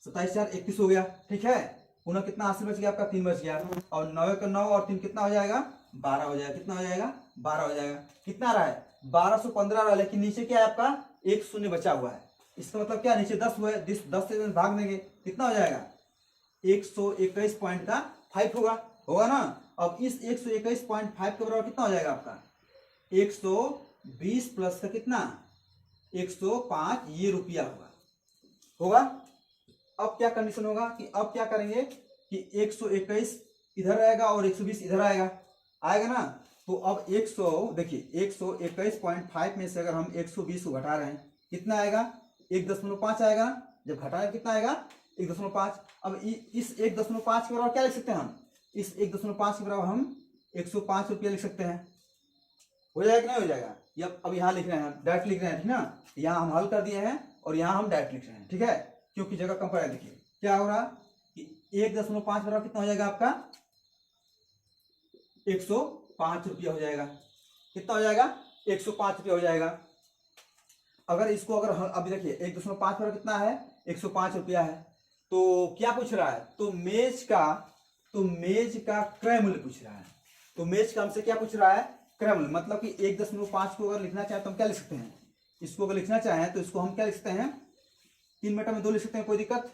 27 4 31 हो गया, ठीक है। पुनः कितना हासिल बच गया आपका 3 बच गया, और 9 का 9 और 3 कितना हो जाएगा 12 हो जाएगा, कितना हो जाएगा 12 हो जाएगा, कितना रहा है 1215 रहा, लेकिन नीचे क्या है आपका 1 शून्य बचा हुआ है, इसका मतलब क्या नीचे 10 हुआ है, 10 से भाग देंगे कितना हो जाएगा 121.5 होगा ना। अब इस 121.5 के बराबर कितना हो जाएगा आपका 20 प्लस का कितना 105 ये रुपया होगा। अब क्या कंडीशन होगा कि अब क्या करेंगे कि 121 इधर रहेगा और 120 इधर आएगा ना। तो अब 100 देखिए 121.5 में से अगर हम 120 को घटा रहे हैं कितना आएगा 1.5 आएगा ना। जब घटाएं कितना आएगा 1.5। अब इस 1.5 के बराबर क्या लिख सकते हैं हम, इस 1.5 के बराबर हम 105 रुपया लिख सकते हैं। हो जाएगा कि नहीं हो जाएगा। ये अब यहाँ लिख रहे हैं हम डायरेक्ट लिख रहे हैं ठीक ना। यहाँ हम हल कर दिए हैं और यहाँ हम डायरेक्ट लिख रहे हैं ठीक है, क्योंकि जगह कम पड़ा। देखिए क्या हो रहा कि 1.5 बराबर कितना हो जाएगा आपका 105 रुपया हो जाएगा। कितना हो जाएगा 105 रुपया हो जाएगा। अगर इसको अगर अभी देखिए 1.5 बराबर कितना है 105 रुपया है। तो क्या पूछ रहा है, तो मेज का क्रय मूल्य पूछ रहा है। तो मेज का हमसे क्या पूछ रहा है क्रय मूल्य, मतलब कि 1.5 को अगर लिखना चाहे तो हम क्या लिख सकते हैं, इसको अगर लिखना चाहें तो इसको हम क्या लिख सकते हैं 3/2 लिख सकते हैं, कोई दिक्कत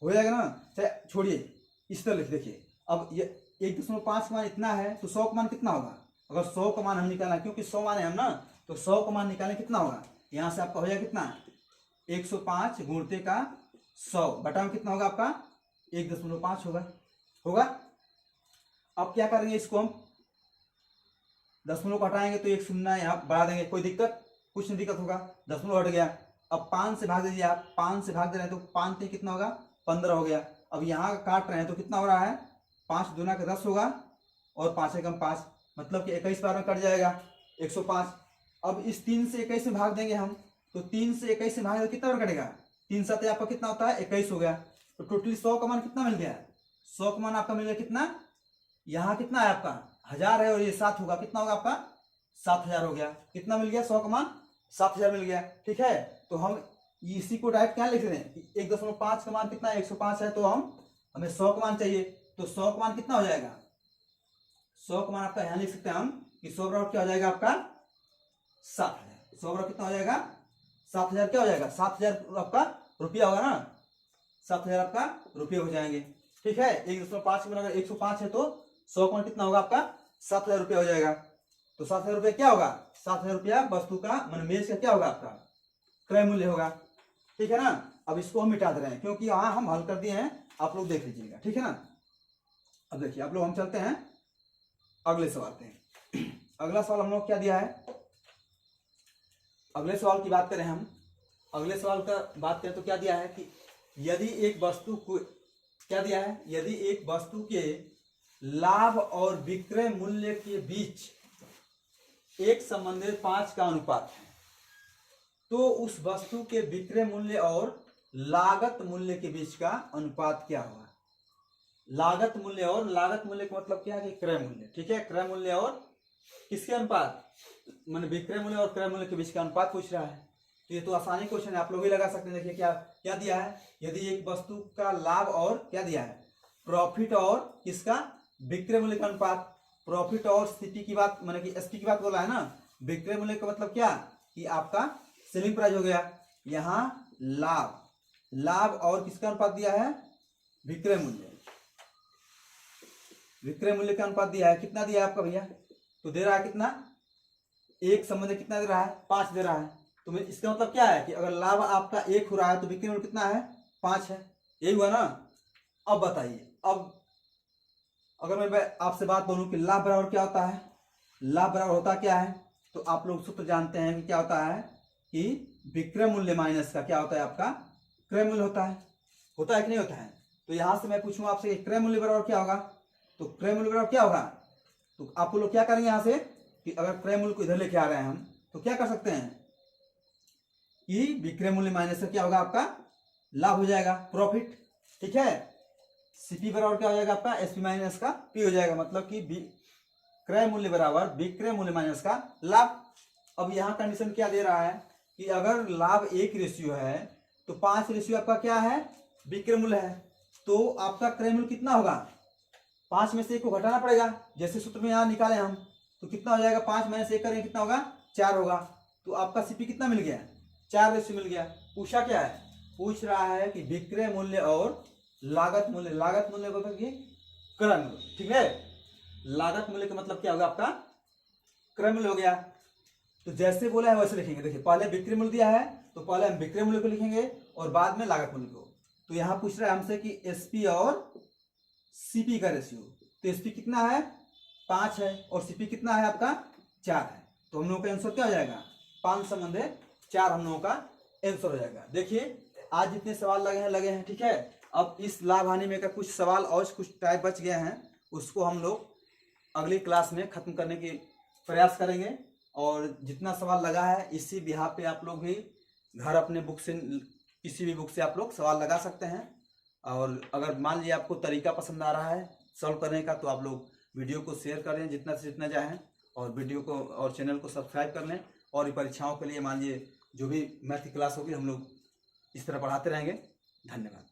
हो जाएगा ना। चाहे छोड़िए इस तरह लिख। देखिए अब ये 1.5 का मान इतना है तो 100 का मान कितना होगा। अगर 100 का मान हम निकालना, क्योंकि 100 मान है हम ना, तो 100 का मान निकालने कितना होगा, यहाँ से आपका हो जाएगा कितना 105 गुणते का 100 बटा में कितना होगा आपका 1.5 होगा। अब क्या करेंगे, इसको हम दशमलव को हटाएंगे तो एक शून्य यहाँ बढ़ा देंगे, कोई दिक्कत कुछ नहीं दिक्कत होगा। दशमलव हट गया। अब 5 से भाग दीजिए आप, 5 से भाग दे रहे हैं तो 5 से कितना होगा 15 हो गया। अब यहाँ काट रहे हैं तो कितना हो रहा है 5 दूना का 10 होगा और 5 एकम 5, मतलब कि 21 बार में कट जाएगा 105। अब इस 3 से 21 में भाग देंगे हम, तो 3 से 21 से भाग कितना बार कटेगा 3 7 आपका कितना होता है 21 हो गया। तो टोटली 100 का मान कितना मिल गया 100 का मान आपका मिल गया कितना, यहाँ कितना है आपका 1000 है और ये 7 होगा, कितना होगा आपका 7000 हो गया। कितना मिल गया 100 का मान 7000 मिल गया ठीक है। तो हम इसी को डायरेक्ट क्या लिख रहे हैं 1.5 का मान कितना है 105 है, तो हमें 100 का मान चाहिए। तो 100 का मान कितना हो जाएगा 100 का मान आपका यहाँ लिख सकते हैं हम कि 100 बराबर क्या हो जाएगा आपका 7000। 100 बराबर कितना हो जाएगा 7000 क्या हो जाएगा 7000 आपका रुपया होगा ना, 7000 आपका रुपये हो जाएंगे ठीक है। 1.5 के बराबर 105 है तो 100 का मान कितना होगा आपका 7000 रुपया हो जाएगा। तो 7000 रुपया क्या होगा 7000 रुपया वस्तु का मन मेज का क्या होगा आपका क्रय मूल्य होगा ठीक है ना। अब इसको हम मिटा दे रहे हैं क्योंकि यहाँ हम हल कर दिए हैं, आप लोग देख लीजिएगा ठीक है ना। अब देखिए आप लोग हम चलते हैं अगले सवाल पे। अगला सवाल हम लोग क्या दिया है, अगले सवाल की बात करें हम। अगले सवाल का बात करें तो क्या दिया है कि यदि एक वस्तु को क्या दिया है, यदि एक वस्तु के लाभ और विक्रय मूल्य के बीच एक संबंधित 5 का अनुपात है तो उस वस्तु के विक्रय मूल्य और लागत मूल्य के बीच का अनुपात क्या होगा। लागत मूल्य और लागत मूल्य का मतलब क्या है कि क्रय मूल्य ठीक है। क्रय मूल्य और किसके अनुपात, माने विक्रय मूल्य और क्रय मूल्य के बीच का अनुपात पूछ रहा है। तो ये तो आसानी क्वेश्चन है, आप लोग भी लगा सकते हैं। देखिए क्या क्या दिया है, यदि एक वस्तु का लाभ और क्या दिया है प्रॉफिट और किसका विक्रय मूल्य का अनुपात। प्रॉफिट और सीपी की बात माने कि एसपी की बात बोला है ना। विक्रय मूल्य का मतलब क्या कि आपका सेलिंग प्राइस हो गया। यहाँ लाभ और किसका अनुपात दिया है विक्रय मूल्य, विक्रय मूल्य का अनुपात दिया है। कितना दिया है आपका भैया, तो दे रहा है कितना एक संबंध कितना दे रहा है 5 दे रहा है। तो इसका मतलब क्या है कि अगर लाभ आपका 1 हो रहा है तो विक्रय मूल्य कितना है 5 है, यही हुआ ना। अब बताइए, अब अगर मैं आपसे बात बोलूं कि लाभ बराबर क्या होता है, लाभ बराबर होता क्या है, तो आप लोग सूत्र जानते हैं कि क्या होता है कि विक्रय मूल्य माइनस का क्या होता है आपका क्रय मूल्य होता है कि नहीं होता है। तो यहां से मैं पूछूं आपसे क्रय मूल्य बराबर क्या होगा, तो क्रय मूल्य बराबर क्या होगा, तो आप लोग क्या करेंगे यहां से कि अगर क्रय मूल्य को इधर लेके आ रहे हैं हम तो क्या कर सकते हैं कि विक्रय मूल्य माइनस से क्या होगा आपका लाभ हो जाएगा प्रॉफिट ठीक है। सीपी बराबर क्या हो जाएगा आपका एसपी माइनस का पी हो जाएगा, मतलब कि क्रय मूल्य बराबर विक्रय मूल्य माइनस का लाभ। अब यहाँ कंडीशन क्या दे रहा है कि अगर लाभ 1 रेशियो है तो 5 रेशियो आपका क्या है विक्रय मूल्य है, तो आपका क्रय मूल्य कितना होगा 5 में से 1 को घटाना पड़ेगा। जैसे सूत्र में यहाँ निकाले हम तो कितना हो जाएगा 5 में से 1 करेंगे कितना होगा 4 होगा। तो आपका सीपी कितना मिल गया 4 रेशियो मिल गया। पूछा क्या है, पूछ रहा है कि विक्रय मूल्य और लागत मूल्य, लागत मूल्य को क्रय मूल्य ठीक है। लागत मूल्य का मतलब क्या होगा आपका क्रय मूल्य हो गया तो जैसे बोला है वैसे लिखेंगे। देखिए पहले विक्रय मूल्य दिया है तो पहले हम विक्रय मूल्य को लिखेंगे और बाद में लागत मूल्य को। तो यहाँ पूछ रहा है हमसे कि एसपी और सीपी का रेशियो। तो एसपी कितना है 5 है और सीपी कितना है आपका 4 है। तो हम लोगों का आंसर क्या हो जाएगा 5 संबंधे 4 हम लोगों का आंसर हो जाएगा। देखिए आज जितने सवाल लगे हैं ठीक है। अब इस लाभ हानि में का कुछ सवाल और कुछ टाइप बच गए हैं, उसको हम लोग अगली क्लास में खत्म करने की प्रयास करेंगे। और जितना सवाल लगा है इसी बिहार पे आप लोग भी घर अपने बुक से किसी भी बुक से आप लोग सवाल लगा सकते हैं। और अगर मान लीजिए आपको तरीका पसंद आ रहा है सॉल्व करने का तो आप लोग वीडियो को शेयर करें जितना से जितना चाहें, और वीडियो को और चैनल को सब्सक्राइब कर लें। और परीक्षाओं के लिए मान लीजिए जो भी मैथ की क्लास होगी हम लोग इस तरह पढ़ाते रहेंगे। धन्यवाद।